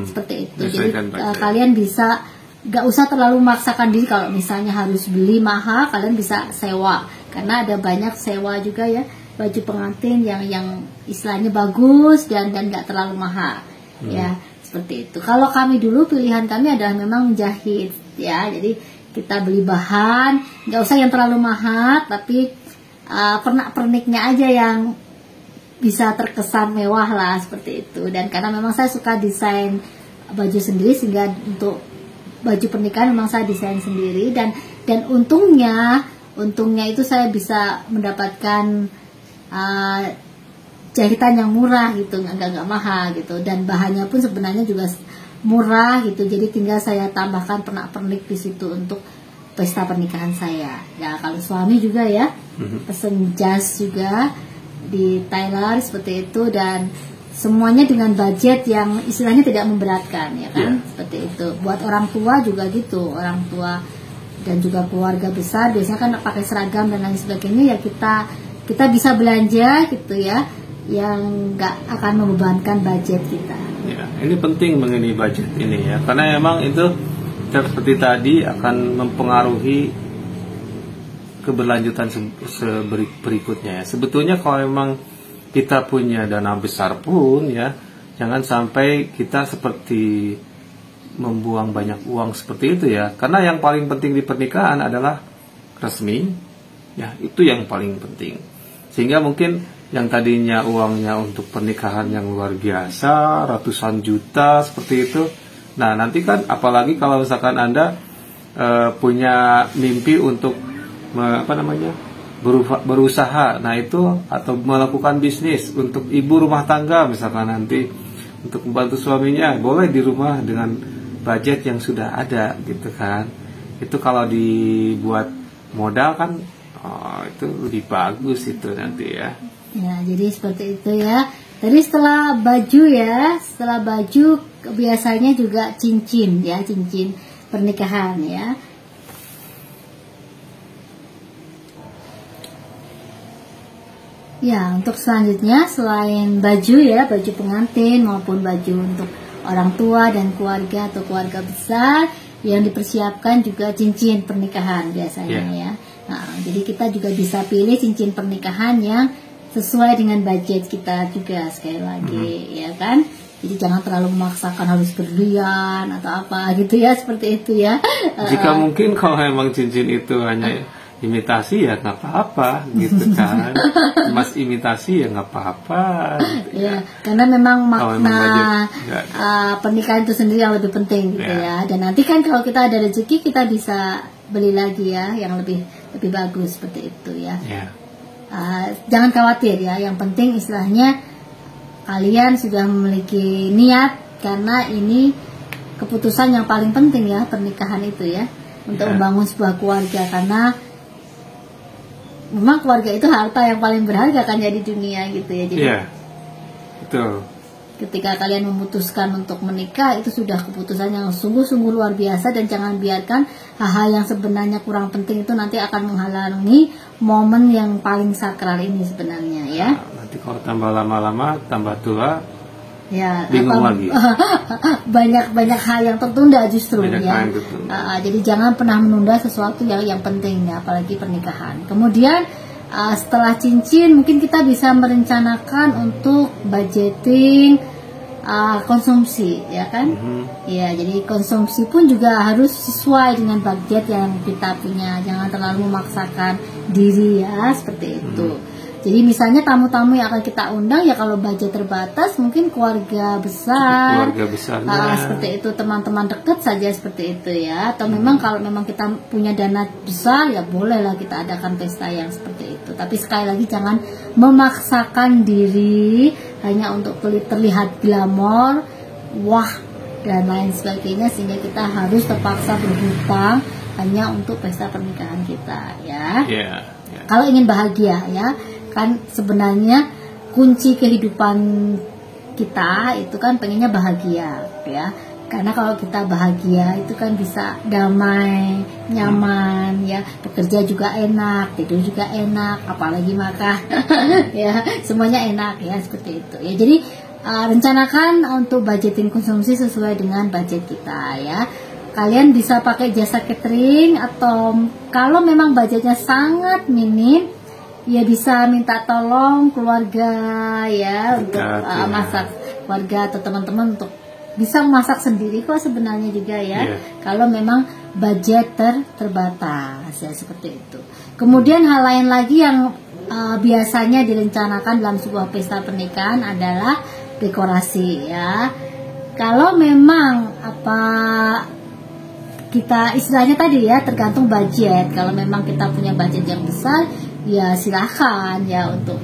seperti itu. Jadi kalian bisa gak usah terlalu memaksakan diri. Kalau misalnya harus beli mahal, kalian bisa sewa, karena ada banyak sewa juga ya, baju pengantin yang istilahnya bagus dan gak terlalu mahal ya, seperti itu. Kalau kami dulu, pilihan kami adalah memang menjahit ya, jadi kita beli bahan, gak usah yang terlalu mahal, tapi pernak-perniknya aja yang bisa terkesan mewah lah, seperti itu. Dan karena memang saya suka desain baju sendiri, sehingga untuk baju pernikahan memang saya desain sendiri, dan untungnya itu saya bisa mendapatkan jahitan yang murah gitu, nggak mahal gitu, dan bahannya pun sebenarnya juga murah gitu. Jadi tinggal saya tambahkan pernak-pernik di situ untuk pesta pernikahan saya. Ya kalau suami juga ya, pesen jas juga di tailor seperti itu, dan semuanya dengan budget yang istilahnya tidak memberatkan ya kan, seperti itu. Buat orang tua juga gitu, orang tua dan juga keluarga besar biasanya kan pakai seragam dan lain sebagainya ya, kita bisa belanja gitu ya, yang nggak akan membebankan budget kita. Ya, ini penting mengenai budget ini ya, karena memang itu seperti tadi akan mempengaruhi keberlanjutan berikutnya ya. Sebetulnya kalau memang kita punya dana besar pun ya, jangan sampai kita seperti membuang banyak uang seperti itu ya. Karena yang paling penting di pernikahan adalah resmi, ya itu yang paling penting. Sehingga mungkin yang tadinya uangnya untuk pernikahan yang luar biasa, ratusan juta seperti itu. Nah nanti kan apalagi kalau misalkan Anda punya mimpi untuk berusaha, nah itu atau melakukan bisnis untuk ibu rumah tangga misalkan nanti untuk membantu suaminya, boleh di rumah dengan budget yang sudah ada gitu kan. Itu kalau dibuat modal kan itu lebih bagus itu nanti ya. Ya, jadi seperti itu ya. Tadi setelah baju biasanya juga cincin ya, cincin pernikahan ya. Ya, untuk selanjutnya selain baju ya, baju pengantin maupun baju untuk orang tua dan keluarga atau keluarga besar, yang dipersiapkan juga cincin pernikahan biasanya ya. Nah, jadi kita juga bisa pilih cincin pernikahan yang sesuai dengan budget kita juga sekali lagi ya kan. Jadi jangan terlalu memaksakan harus berlian atau apa gitu ya, seperti itu ya. Jika mungkin kalau memang cincin itu hanya imitasi ya nggak apa-apa gitu kan. Mas imitasi ya nggak apa-apa gitu ya. Karena memang makna pernikahan itu sendiri yang lebih penting gitu ya. Dan nanti kan kalau kita ada rezeki kita bisa beli lagi ya yang lebih bagus seperti itu ya. Jangan khawatir ya, yang penting istilahnya kalian sudah memiliki niat, karena ini keputusan yang paling penting ya, pernikahan itu ya, untuk membangun sebuah keluarga. Karena memang keluarga itu harta yang paling berharga kan ya di dunia gitu ya. Jadi betul. Ketika kalian memutuskan untuk menikah, itu sudah keputusan yang sungguh-sungguh luar biasa, dan jangan biarkan hal-hal yang sebenarnya kurang penting itu nanti akan menghalangi momen yang paling sakral ini sebenarnya ya. Nanti kalau tambah lama-lama tambah tua ya, bingung lagi. banyak hal yang tertunda justru banyak ya. Jadi jangan pernah menunda sesuatu yang penting ya, apalagi pernikahan. Kemudian setelah cincin mungkin kita bisa merencanakan untuk budgeting konsumsi ya kan. Ya, jadi konsumsi pun juga harus sesuai dengan budget yang kita punya, jangan terlalu memaksakan diri ya, seperti itu. Jadi misalnya tamu-tamu yang akan kita undang ya, kalau budget terbatas mungkin keluarga besar seperti itu, teman-teman dekat saja seperti itu ya. Atau memang kalau memang kita punya dana besar ya bolehlah kita adakan pesta yang seperti itu. Tapi sekali lagi jangan memaksakan diri hanya untuk terlihat glamor, wah dan lain sebagainya, sehingga kita harus terpaksa berhutang hanya untuk pesta pernikahan kita ya. Kalau ingin bahagia ya, kan sebenarnya kunci kehidupan kita itu kan pengennya bahagia ya. Karena kalau kita bahagia itu kan bisa damai, nyaman ya, bekerja juga enak, tidur juga enak, apalagi makan ya, semuanya enak ya, seperti itu ya. Jadi rencanakan untuk budgeting konsumsi sesuai dengan budget kita ya. Kalian bisa pakai jasa catering, atau kalau memang budgetnya sangat minim ya bisa minta tolong keluarga ya untuk masak, keluarga atau teman-teman untuk bisa memasak sendiri kok sebenarnya juga ya. Kalau memang budget terbatas ya, seperti itu. Kemudian hal lain lagi yang biasanya direncanakan dalam sebuah pesta pernikahan adalah dekorasi ya. Kalau memang kita istilahnya tadi ya, tergantung budget. Kalau memang kita punya budget yang besar ya silahkan ya untuk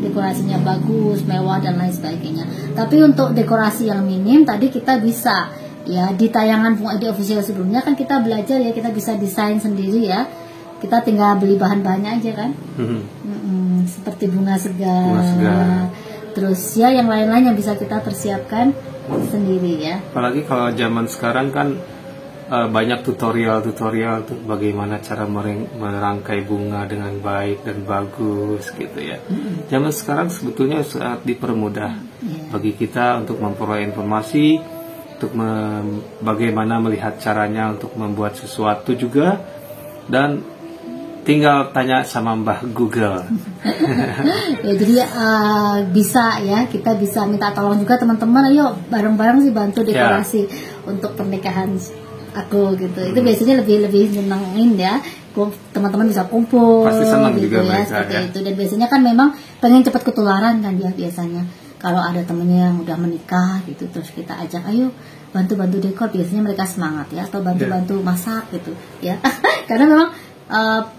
dekorasinya bagus, mewah dan lain sebagainya. Tapi untuk dekorasi yang minim tadi kita bisa ya, di tayangan Bung Edi Official sebelumnya kan kita belajar ya, kita bisa desain sendiri ya. Kita tinggal beli bahan-bahannya aja kan. Seperti bunga segar. Terus ya yang lain-lain yang bisa kita persiapkan sendiri ya. Apalagi kalau zaman sekarang kan banyak tutorial tuh bagaimana cara merangkai bunga dengan baik dan bagus gitu ya. Zaman sekarang sebetulnya sangat dipermudah bagi kita untuk memperoleh informasi, untuk bagaimana melihat caranya untuk membuat sesuatu juga, dan tinggal tanya sama Mbah Google. Ya, jadi bisa ya, kita bisa minta tolong juga teman-teman, ayo bareng-bareng sih bantu dekorasi untuk pernikahan aku gitu. Itu biasanya lebih nyenengin ya. Teman-teman bisa kumpul. Pasti senang gitu juga ya, mereka, seperti ya. itu. Dan biasanya kan memang pengen cepat ketularan kan ya biasanya. Kalau ada temennya yang udah menikah gitu, terus kita ajak, ayo bantu-bantu dekor, biasanya mereka semangat ya, atau bantu-bantu masak gitu ya. Karena memang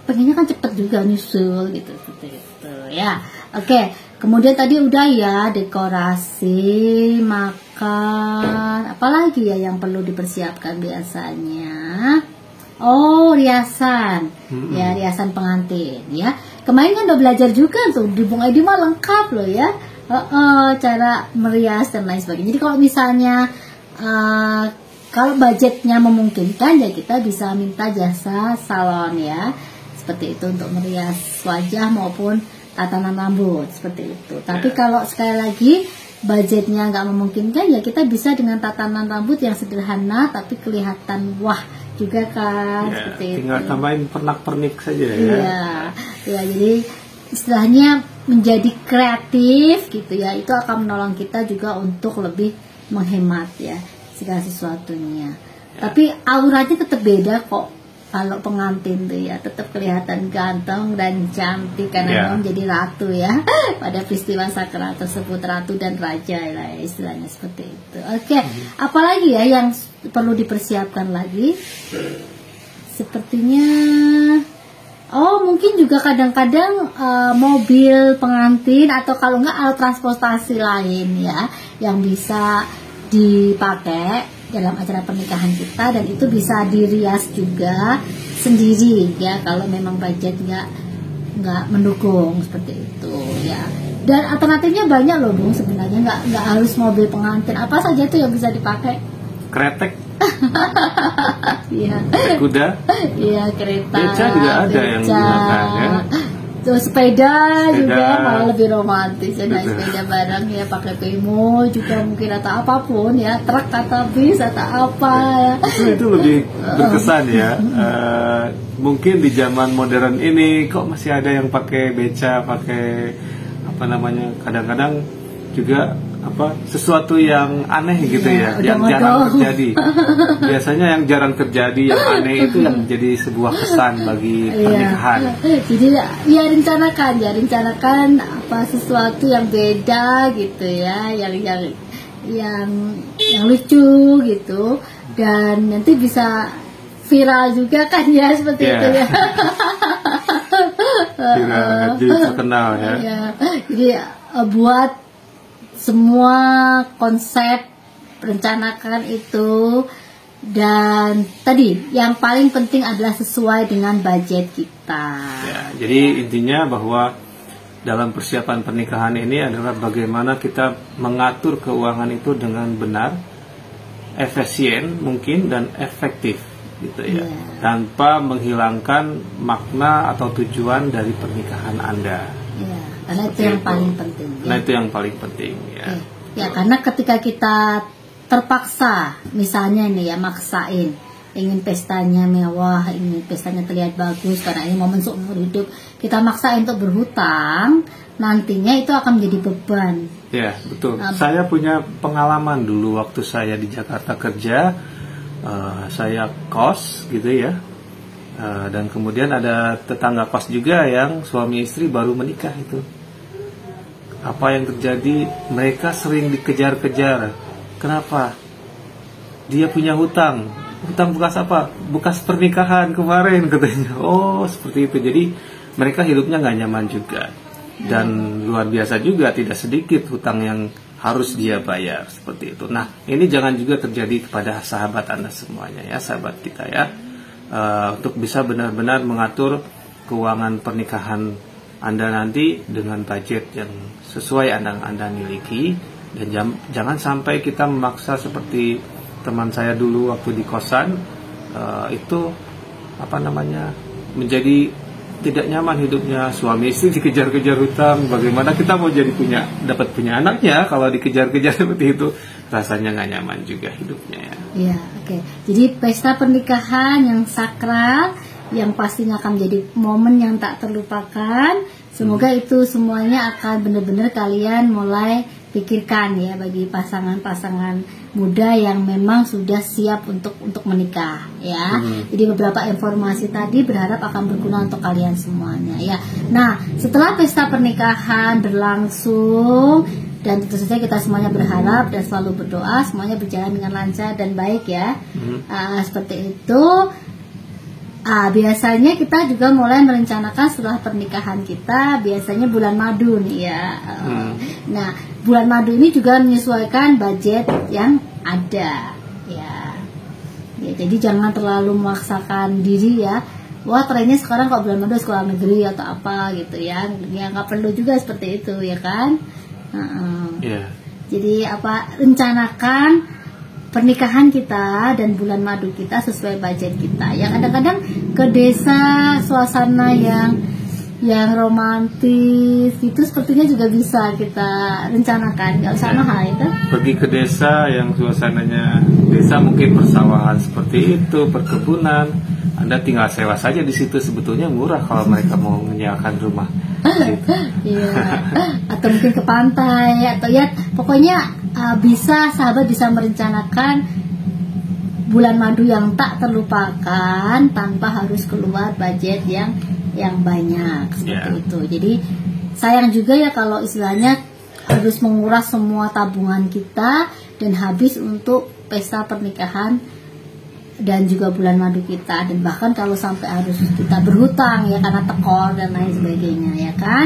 pengennya kan cepet juga nyusul gitu seperti itu ya. Oke, kemudian tadi udah ya dekorasi, makan, apalagi ya yang perlu dipersiapkan biasanya. Oh, riasan. Ya, riasan pengantin ya. Kemarin kan udah belajar juga tuh di Bung Edi mah lengkap loh ya. Cara merias dan lain sebagainya. Jadi kalau misalnya kalau budgetnya memungkinkan ya kita bisa minta jasa salon ya, seperti itu untuk merias wajah maupun tatanan rambut seperti itu. Tapi kalau sekali lagi budgetnya nggak memungkinkan ya kita bisa dengan tatanan rambut yang sederhana tapi kelihatan wah juga kan, seperti tinggal itu. Tambahin pernak-pernik saja ya. Iya, jadi istilahnya menjadi kreatif gitu ya, itu akan menolong kita juga untuk lebih menghemat ya segala sesuatunya. Tapi auranya tetap beda kok kalau pengantin tuh ya, tetap kelihatan ganteng dan cantik karena memang jadi ratu ya pada peristiwa sakral tersebut, ratu dan raja lah ya, istilahnya seperti itu. Oke, apalagi ya yang perlu dipersiapkan lagi? Sepertinya mungkin juga kadang-kadang mobil pengantin atau kalau enggak alat transportasi lain ya yang bisa dipakai dalam acara pernikahan kita, dan itu bisa dirias juga sendiri ya kalau memang budget nggak mendukung seperti itu ya. Dan alternatifnya banyak loh Bung, sebenarnya nggak harus mobil pengantin, apa saja tuh yang bisa dipakai. Kretek. Iya. Kuda. Iya, kereta. Beca juga ada yang digunakan ya. Tuh, sepeda juga malah lebih romantis ya, naik sepeda bareng ya, pakai Pemo juga mungkin atau apapun ya, truk atau bis atau apa ya. Itu lebih berkesan ya. Mungkin di zaman modern ini kok masih ada yang pakai beca, pakai apa namanya, kadang-kadang juga sesuatu yang aneh gitu ya, yang jarang terjadi. Biasanya yang jarang terjadi, yang aneh itu yang menjadi sebuah kesan bagi pernikahan. Jadi ya rencanakan sesuatu yang beda gitu ya, yang lucu gitu, dan nanti bisa viral juga kan ya, seperti itu ya. Viral, jadi terkenal ya. Jadi buat semua konsep rencanakan itu, dan tadi yang paling penting adalah sesuai dengan budget kita. Ya, jadi intinya bahwa dalam persiapan pernikahan ini adalah bagaimana kita mengatur keuangan itu dengan benar, efisien mungkin dan efektif gitu ya, tanpa menghilangkan makna atau tujuan dari pernikahan Anda. Karena itu yang paling penting. Nah, itu yang paling penting ya. Ya, karena ketika kita terpaksa, misalnya nih ya, maksain ingin pestanya mewah, ingin pestanya terlihat bagus karena ini momen seumur hidup, kita maksain untuk berhutang, nantinya itu akan menjadi beban. Ya, betul. Saya punya pengalaman dulu waktu saya di Jakarta kerja, saya kos gitu ya. Dan kemudian ada tetangga kos juga yang suami istri baru menikah itu. Apa yang terjadi? Mereka sering dikejar-kejar. Kenapa? Dia punya hutang. Hutang bekas apa? Bekas pernikahan kemarin katanya. Oh, seperti itu. Jadi mereka hidupnya nggak nyaman juga. Dan luar biasa juga, tidak sedikit hutang yang harus dia bayar seperti itu. Nah, ini jangan juga terjadi kepada sahabat Anda semuanya ya, sahabat kita ya. Untuk bisa benar-benar mengatur keuangan pernikahan Anda nanti dengan budget yang sesuai Anda miliki, dan jangan sampai kita memaksa seperti teman saya dulu waktu di kosan, itu menjadi tidak nyaman hidupnya, suami istri dikejar-kejar hutang, bagaimana kita mau dapat punya anaknya kalau dikejar-kejar seperti itu, rasanya nggak nyaman juga hidupnya ya. Iya, oke. Jadi pesta pernikahan yang sakral yang pastinya akan menjadi momen yang tak terlupakan. Semoga itu semuanya akan benar-benar kalian mulai pikirkan ya, bagi pasangan-pasangan muda yang memang sudah siap untuk menikah ya. Jadi beberapa informasi tadi berharap akan berguna untuk kalian semuanya ya. Nah, setelah pesta pernikahan berlangsung, dan tentu saja kita semuanya berharap dan selalu berdoa semuanya berjalan dengan lancar dan baik ya. Seperti itu. Biasanya kita juga mulai merencanakan setelah pernikahan kita, biasanya bulan madu nih ya. Nah, bulan madu ini juga menyesuaikan budget yang ada ya. Jadi jangan terlalu memaksakan diri ya. Wah, trennya sekarang kok bulan madu sekolah negeri atau apa gitu ya. Ya nggak perlu juga seperti itu ya kan. Jadi rencanakan pernikahan kita dan bulan madu kita sesuai budget kita. Ya kadang-kadang ke desa, suasana yang romantis itu sepertinya juga bisa kita rencanakan. Nggak usah mahal itu. Pergi ke desa yang suasananya desa, mungkin persawahan seperti itu, perkebunan. Anda tinggal sewa saja di situ, sebetulnya murah kalau mereka mau menyewakan rumah. Iya. Atau mungkin ke pantai atau ya pokoknya sahabat bisa merencanakan bulan madu yang tak terlupakan tanpa harus keluar budget yang banyak seperti itu. Jadi sayang juga ya kalau istilahnya harus menguras semua tabungan kita dan habis untuk pesta pernikahan dan juga bulan madu kita, dan bahkan kalau sampai harus kita berhutang ya karena tekor dan lain sebagainya ya kan.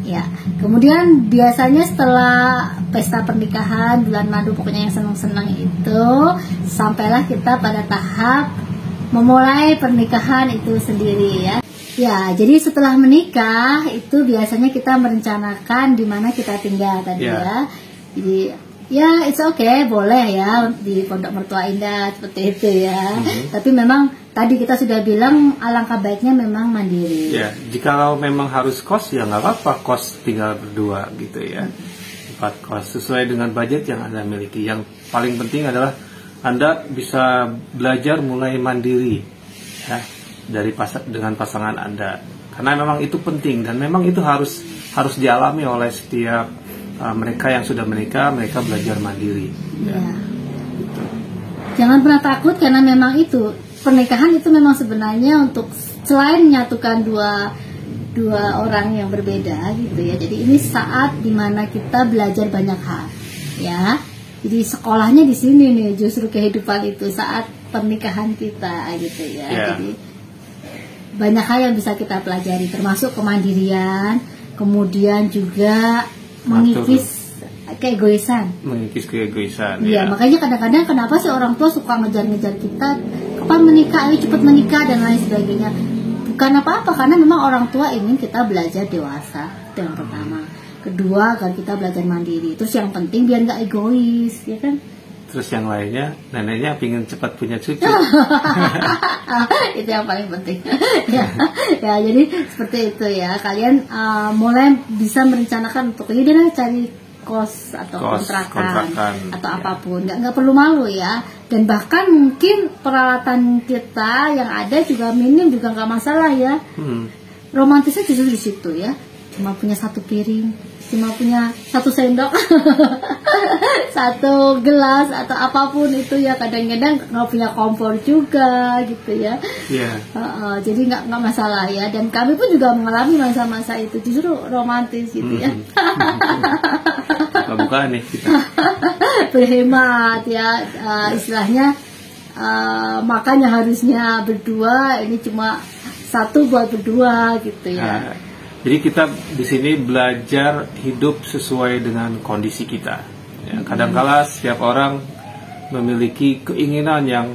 Ya, kemudian biasanya setelah pesta pernikahan, bulan madu, pokoknya yang senang-senang itu, sampailah kita pada tahap memulai pernikahan itu sendiri ya. Ya, jadi setelah menikah itu biasanya kita merencanakan di mana kita tinggal tadi ya. Jadi ya it's okay, boleh ya di pondok mertua indah seperti itu ya. Tapi memang tadi kita sudah bilang alangkah baiknya memang mandiri. Ya, jikalau memang harus kos ya nggak apa-apa, kos tinggal berdua gitu ya. 4 kos sesuai dengan budget yang Anda miliki. Yang paling penting adalah Anda bisa belajar mulai mandiri ya dengan pasangan Anda. Karena memang itu penting dan memang itu harus dialami oleh setiap mereka yang sudah menikah, mereka belajar mandiri. Ya. Gitu. Jangan pernah takut karena memang itu pernikahan itu memang sebenarnya untuk selain menyatukan dua orang yang berbeda gitu ya. Jadi ini saat dimana kita belajar banyak hal ya. Jadi sekolahnya di sini nih justru kehidupan itu saat pernikahan kita gitu ya. Jadi banyak hal yang bisa kita pelajari termasuk kemandirian, kemudian juga mengikis keegoisan. Ya. Makanya kadang-kadang kenapa sih orang tua suka ngejar-ngejar kita kapan menikah, ayo cepat menikah dan lain sebagainya. Bukan apa-apa, karena memang orang tua ingin kita belajar dewasa. Itu yang pertama. Kedua, agar kita belajar mandiri. Terus yang penting biar nggak egois, ya kan? Terus yang lainnya, neneknya pingin cepat punya cucu. Itu yang paling penting. ya, jadi seperti itu ya. Kalian mulai bisa merencanakan untuk ini deh cari kos atau kontrakan atau apapun. Nggak perlu malu ya. Dan bahkan mungkin peralatan kita yang ada juga minim juga nggak masalah ya. Romantisnya justru di situ ya. Cuma punya 1 piring, cuma punya 1 sendok, 1 gelas atau apapun itu ya. Kadang-kadang nggak punya kompor juga gitu ya. Jadi nggak masalah ya. Dan kami pun juga mengalami masa-masa itu justru romantis gitu ya. Bukan nih kita. Berhemat ya, istilahnya makanya harusnya berdua, ini cuma 1 buat berdua gitu ya. Jadi kita di sini belajar hidup sesuai dengan kondisi kita. Ya, kadang-kala setiap orang memiliki keinginan yang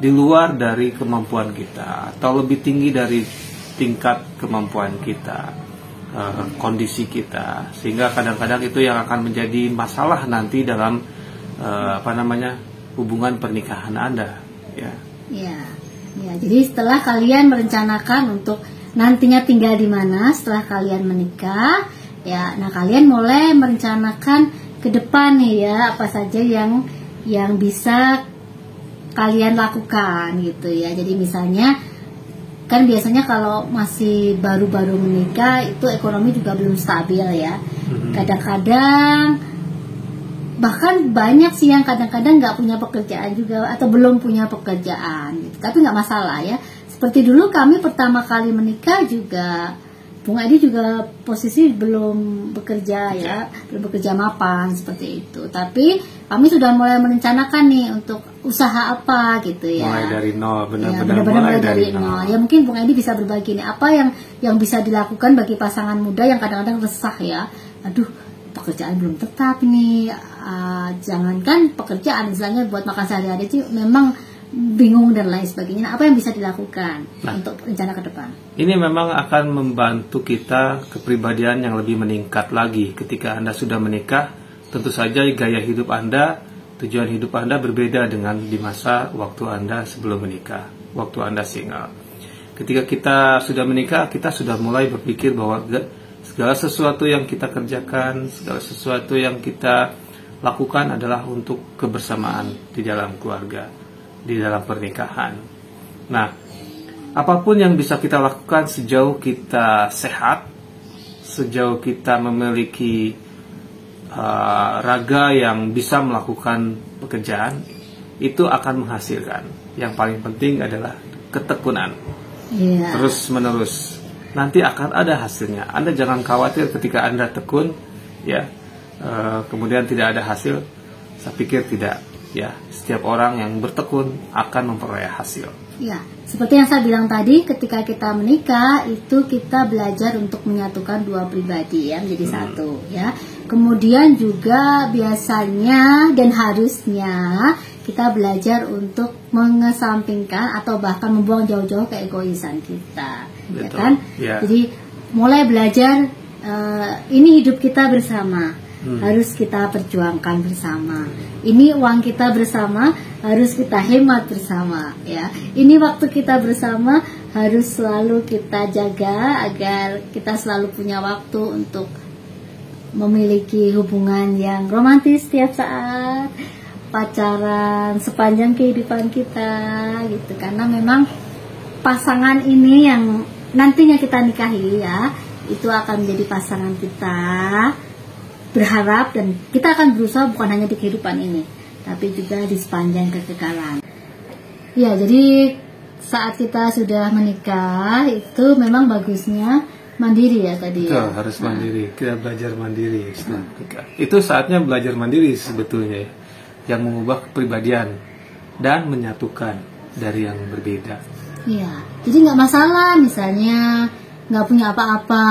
di luar dari kemampuan kita atau lebih tinggi dari tingkat kemampuan kita, kondisi kita, sehingga kadang-kadang itu yang akan menjadi masalah nanti dalam hubungan pernikahan Anda. Ya. Jadi setelah kalian merencanakan untuk nantinya tinggal di mana setelah kalian menikah ya, nah kalian mulai merencanakan ke depan nih ya, apa saja yang bisa kalian lakukan gitu ya. Jadi misalnya Kan biasanya kalau masih baru-baru menikah itu ekonomi juga belum stabil ya. Kadang-kadang bahkan banyak sih yang kadang-kadang nggak punya pekerjaan juga atau belum punya pekerjaan gitu. Tapi nggak masalah ya. Seperti dulu kami pertama kali menikah juga, Bung Edi juga posisi belum bekerja ya, belum bekerja mapan seperti itu. Tapi kami sudah mulai merencanakan nih untuk usaha apa gitu ya. Mulai dari nol, benar-benar ya, mulai dari nol. Ya mungkin Bung Edi bisa berbagi nih apa yang bisa dilakukan bagi pasangan muda yang kadang-kadang resah ya. Aduh, pekerjaan belum tetap nih. Jangankan pekerjaan, misalnya buat makan sehari-hari itu memang bingung dan lain sebagainya. Nah, apa yang bisa dilakukan untuk rencana ke depan? Ini memang akan membantu kita kepribadian yang lebih meningkat lagi. Ketika Anda sudah menikah, tentu saja gaya hidup Anda, tujuan hidup Anda berbeda dengan di masa waktu Anda sebelum menikah, waktu Anda single. Ketika kita sudah menikah, kita sudah mulai berpikir bahwa segala sesuatu yang kita kerjakan, segala sesuatu yang kita lakukan adalah untuk kebersamaan di dalam keluarga, di dalam pernikahan. Nah, apapun yang bisa kita lakukan sejauh kita sehat, sejauh kita memiliki raga yang bisa melakukan pekerjaan, itu akan menghasilkan. Yang paling penting adalah ketekunan, terus menerus. Nanti akan ada hasilnya. Anda jangan khawatir ketika Anda tekun, ya, kemudian tidak ada hasil. Saya pikir tidak. Ya, setiap orang yang bertekun akan memperoleh hasil. Ya, seperti yang saya bilang tadi, ketika kita menikah itu kita belajar untuk menyatukan dua pribadi ya menjadi satu ya. Kemudian juga biasanya dan harusnya kita belajar untuk mengesampingkan atau bahkan membuang jauh-jauh keegoisan kita. Betul. Ya kan? Ya. Jadi mulai belajar ini hidup kita bersama. Harus kita perjuangkan bersama. Ini uang kita bersama, harus kita hemat bersama ya. Ini waktu kita bersama harus selalu kita jaga agar kita selalu punya waktu untuk memiliki hubungan yang romantis setiap saat, pacaran sepanjang kehidupan kita gitu. Karena memang pasangan ini yang nantinya kita nikahi ya, itu akan menjadi pasangan kita. Berharap dan kita akan berusaha bukan hanya di kehidupan ini, tapi juga di sepanjang kekekalan. Ya, jadi saat kita sudah menikah itu memang bagusnya mandiri ya tadi. Betul, ya. Harus mandiri. Kita belajar mandiri setelah menikah. Itu saatnya belajar mandiri sebetulnya, yang mengubah kepribadian dan menyatukan dari yang berbeda. Iya, jadi nggak masalah misalnya nggak punya apa-apa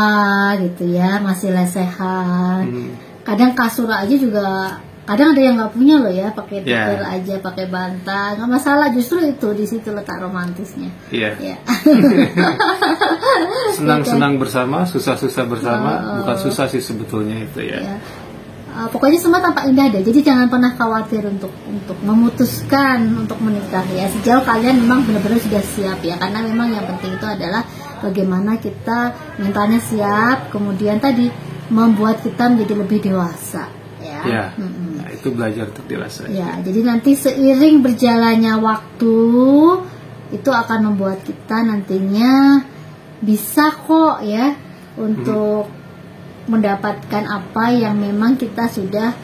gitu ya, masih lesehan. Kadang kasur aja juga, kadang ada yang nggak punya loh ya, pakai tikar aja, pakai bantal, nggak masalah. Justru itu di situ letak romantisnya. Iya. Senang-senang bersama, susah-susah bersama, bukan susah sih sebetulnya itu ya. Pokoknya semua tampak indah deh. Jadi jangan pernah khawatir untuk memutuskan untuk menikah ya. Sejauh kalian memang benar-benar sudah siap ya, karena memang yang penting itu adalah bagaimana kita mentalnya siap, kemudian tadi membuat kita menjadi lebih dewasa ya. Nah, itu belajar untuk dewasa ya. Jadi nanti seiring berjalannya waktu itu akan membuat kita nantinya bisa kok ya untuk mendapatkan apa yang memang kita sudah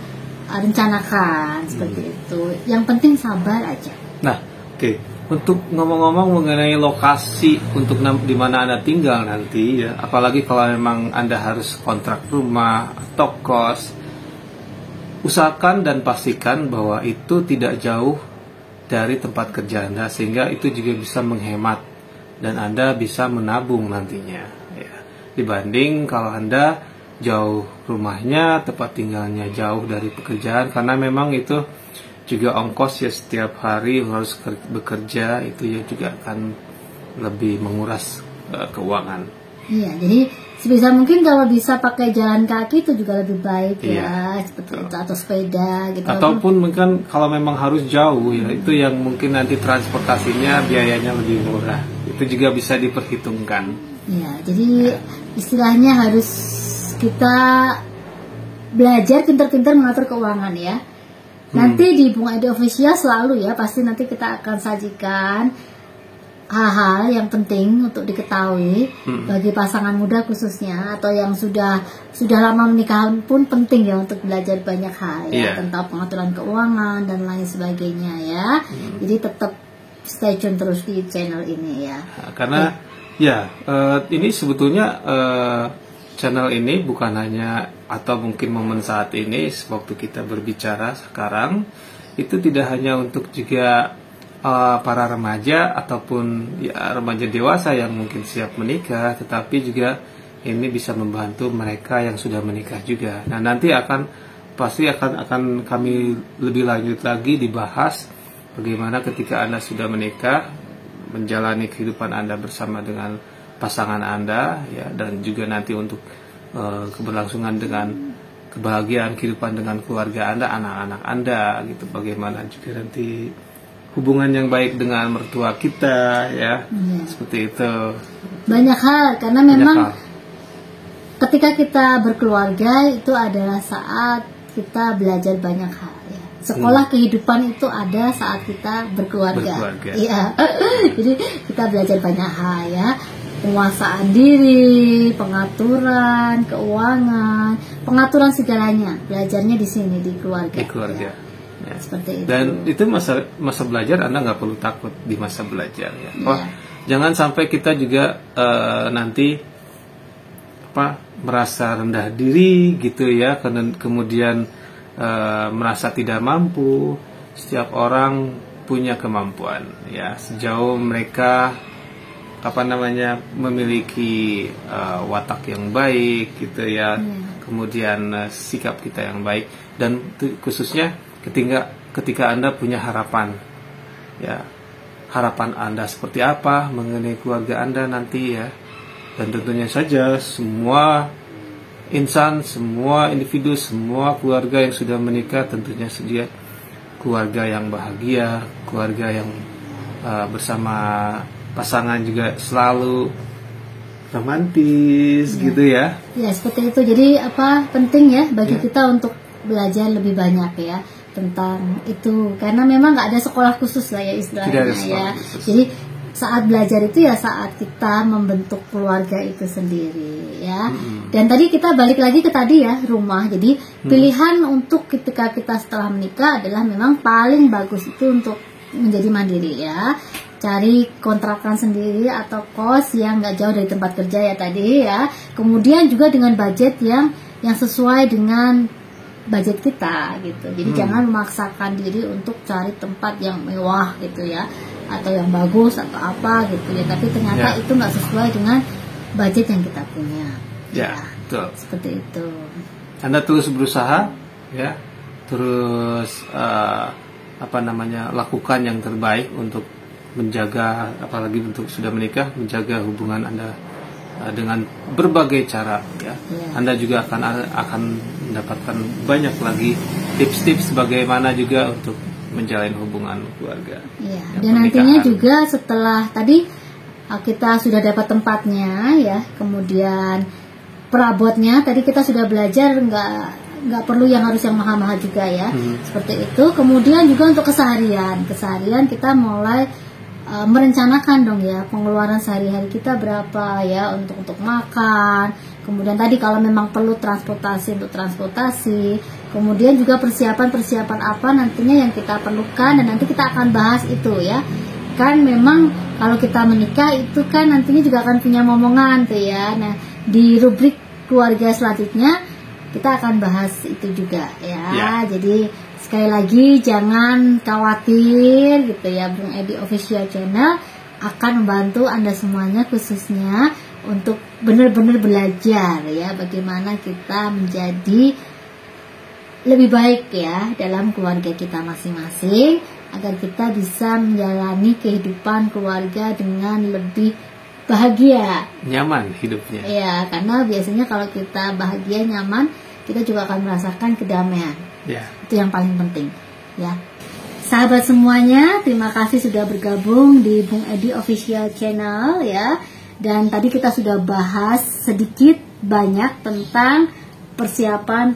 rencanakan seperti itu. Yang penting sabar aja. Nah, oke. Untuk ngomong-ngomong mengenai lokasi untuk di mana Anda tinggal nanti ya, apalagi kalau memang Anda harus kontrak rumah atau kos, usahakan dan pastikan bahwa itu tidak jauh dari tempat kerja Anda, sehingga itu juga bisa menghemat dan Anda bisa menabung nantinya ya. Dibanding kalau Anda jauh rumahnya, tempat tinggalnya jauh dari pekerjaan, karena memang itu juga ongkos ya, setiap hari harus bekerja, itu ya juga akan lebih menguras keuangan. Iya, jadi sebisa mungkin kalau bisa pakai jalan kaki itu juga lebih baik ya, seperti itu, atau sepeda gitu. Ataupun mungkin kalau memang harus jauh ya, itu yang mungkin nanti transportasinya biayanya lebih murah. Itu juga bisa diperhitungkan. Iya, jadi istilahnya harus kita belajar pintar-pintar mengatur keuangan ya. Nanti di Bung Edi Official selalu ya, pasti nanti kita akan sajikan hal-hal yang penting untuk diketahui bagi pasangan muda khususnya, atau yang sudah lama menikah pun penting ya untuk belajar banyak hal ya, tentang pengaturan keuangan dan lain sebagainya ya. Jadi tetap stay tune terus di channel ini ya. Karena ini sebetulnya channel ini bukan hanya, atau mungkin momen saat ini waktu kita berbicara sekarang itu tidak hanya untuk juga para remaja ataupun ya remaja dewasa yang mungkin siap menikah, tetapi juga ini bisa membantu mereka yang sudah menikah juga. Nah, nanti pasti akan kami lebih lanjut lagi dibahas bagaimana ketika Anda sudah menikah, menjalani kehidupan Anda bersama dengan pasangan Anda ya, dan juga nanti untuk keberlangsungan dengan kebahagiaan kehidupan dengan keluarga Anda, anak-anak Anda gitu. Bagaimana juga nanti hubungan yang baik dengan mertua kita ya. Seperti itu. Banyak hal, karena memang ketika kita berkeluarga itu adalah saat kita belajar banyak hal ya. Sekolah kehidupan itu ada saat kita berkeluarga. Iya. Jadi kita belajar banyak hal ya. Penguasaan diri, pengaturan, keuangan, pengaturan segalanya. Belajarnya di sini di keluarga. Di keluarga. Ya. Seperti itu. Dan itu masa belajar, Anda nggak perlu takut di masa belajar ya. Jangan sampai kita juga nanti merasa rendah diri gitu ya, kemudian merasa tidak mampu. Setiap orang punya kemampuan ya, sejauh mereka memiliki watak yang baik gitu ya, kemudian sikap kita yang baik, dan khususnya ketika Anda punya harapan ya, harapan Anda seperti apa mengenai keluarga Anda nanti ya. Dan tentunya saja semua insan, semua individu, semua keluarga yang sudah menikah tentunya sedia keluarga yang bahagia, keluarga yang bersama pasangan juga selalu romantis gitu ya. Ya, seperti itu. Jadi penting ya bagi kita untuk belajar lebih banyak ya tentang itu, karena memang nggak ada sekolah khusus lah ya istilahnya ya. Jadi saat belajar itu ya saat kita membentuk keluarga itu sendiri ya. Dan tadi kita balik lagi ke tadi ya, rumah. Jadi pilihan untuk ketika kita setelah menikah adalah memang paling bagus itu untuk menjadi mandiri ya. Cari kontrakan sendiri atau kos yang nggak jauh dari tempat kerja ya tadi ya. Kemudian juga dengan budget yang sesuai dengan budget kita gitu. Jadi jangan memaksakan diri untuk cari tempat yang mewah gitu ya, atau yang bagus atau apa gitu ya, tapi ternyata itu nggak sesuai dengan budget yang kita punya ya. Betul. Seperti itu. Anda terus berusaha ya, terus lakukan yang terbaik untuk menjaga, apalagi untuk sudah menikah, menjaga hubungan Anda dengan berbagai cara ya. Anda juga akan mendapatkan banyak lagi tips-tips bagaimana juga untuk menjalin hubungan keluarga. Dan nantinya juga setelah tadi kita sudah dapat tempatnya ya, kemudian perabotnya tadi kita sudah belajar, nggak perlu yang harus yang mahal-mahal juga ya. Seperti itu. Kemudian juga untuk keseharian kita mulai merencanakan dong ya pengeluaran sehari-hari kita berapa ya untuk makan. Kemudian tadi kalau memang perlu transportasi untuk transportasi. Kemudian juga persiapan apa nantinya yang kita perlukan, dan nanti kita akan bahas itu ya. Kan memang kalau kita menikah itu kan nantinya juga akan punya momongan tuh ya. Nah, di rubrik keluarga selanjutnya kita akan bahas itu juga ya. Jadi sekali lagi jangan khawatir gitu ya, Bung Edi Official Channel akan membantu Anda semuanya, khususnya untuk benar-benar belajar ya bagaimana kita menjadi lebih baik ya dalam keluarga kita masing-masing, agar kita bisa menjalani kehidupan keluarga dengan lebih bahagia, nyaman hidupnya. Ya, karena biasanya kalau kita bahagia, nyaman, kita juga akan merasakan kedamaian. Itu yang paling penting ya. Sahabat semuanya, terima kasih sudah bergabung di Bung Edi Official Channel ya. Dan tadi kita sudah bahas sedikit banyak tentang persiapan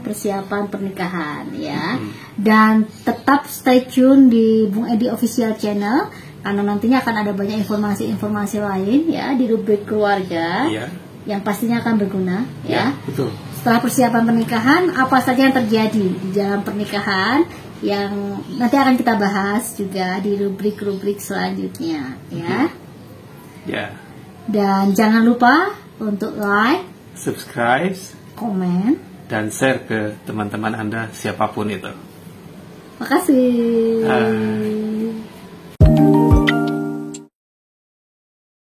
pernikahan ya. Dan tetap stay tune di Bung Edi Official Channel karena nantinya akan ada banyak informasi-informasi lain ya di rubrik keluarga yang pastinya akan berguna ya. Betul. Setelah persiapan pernikahan, apa saja yang terjadi di dalam pernikahan yang nanti akan kita bahas juga di rubrik-rubrik selanjutnya ya. Ya. Dan jangan lupa untuk like, subscribe, komen, dan share ke teman-teman Anda siapapun itu. Makasih.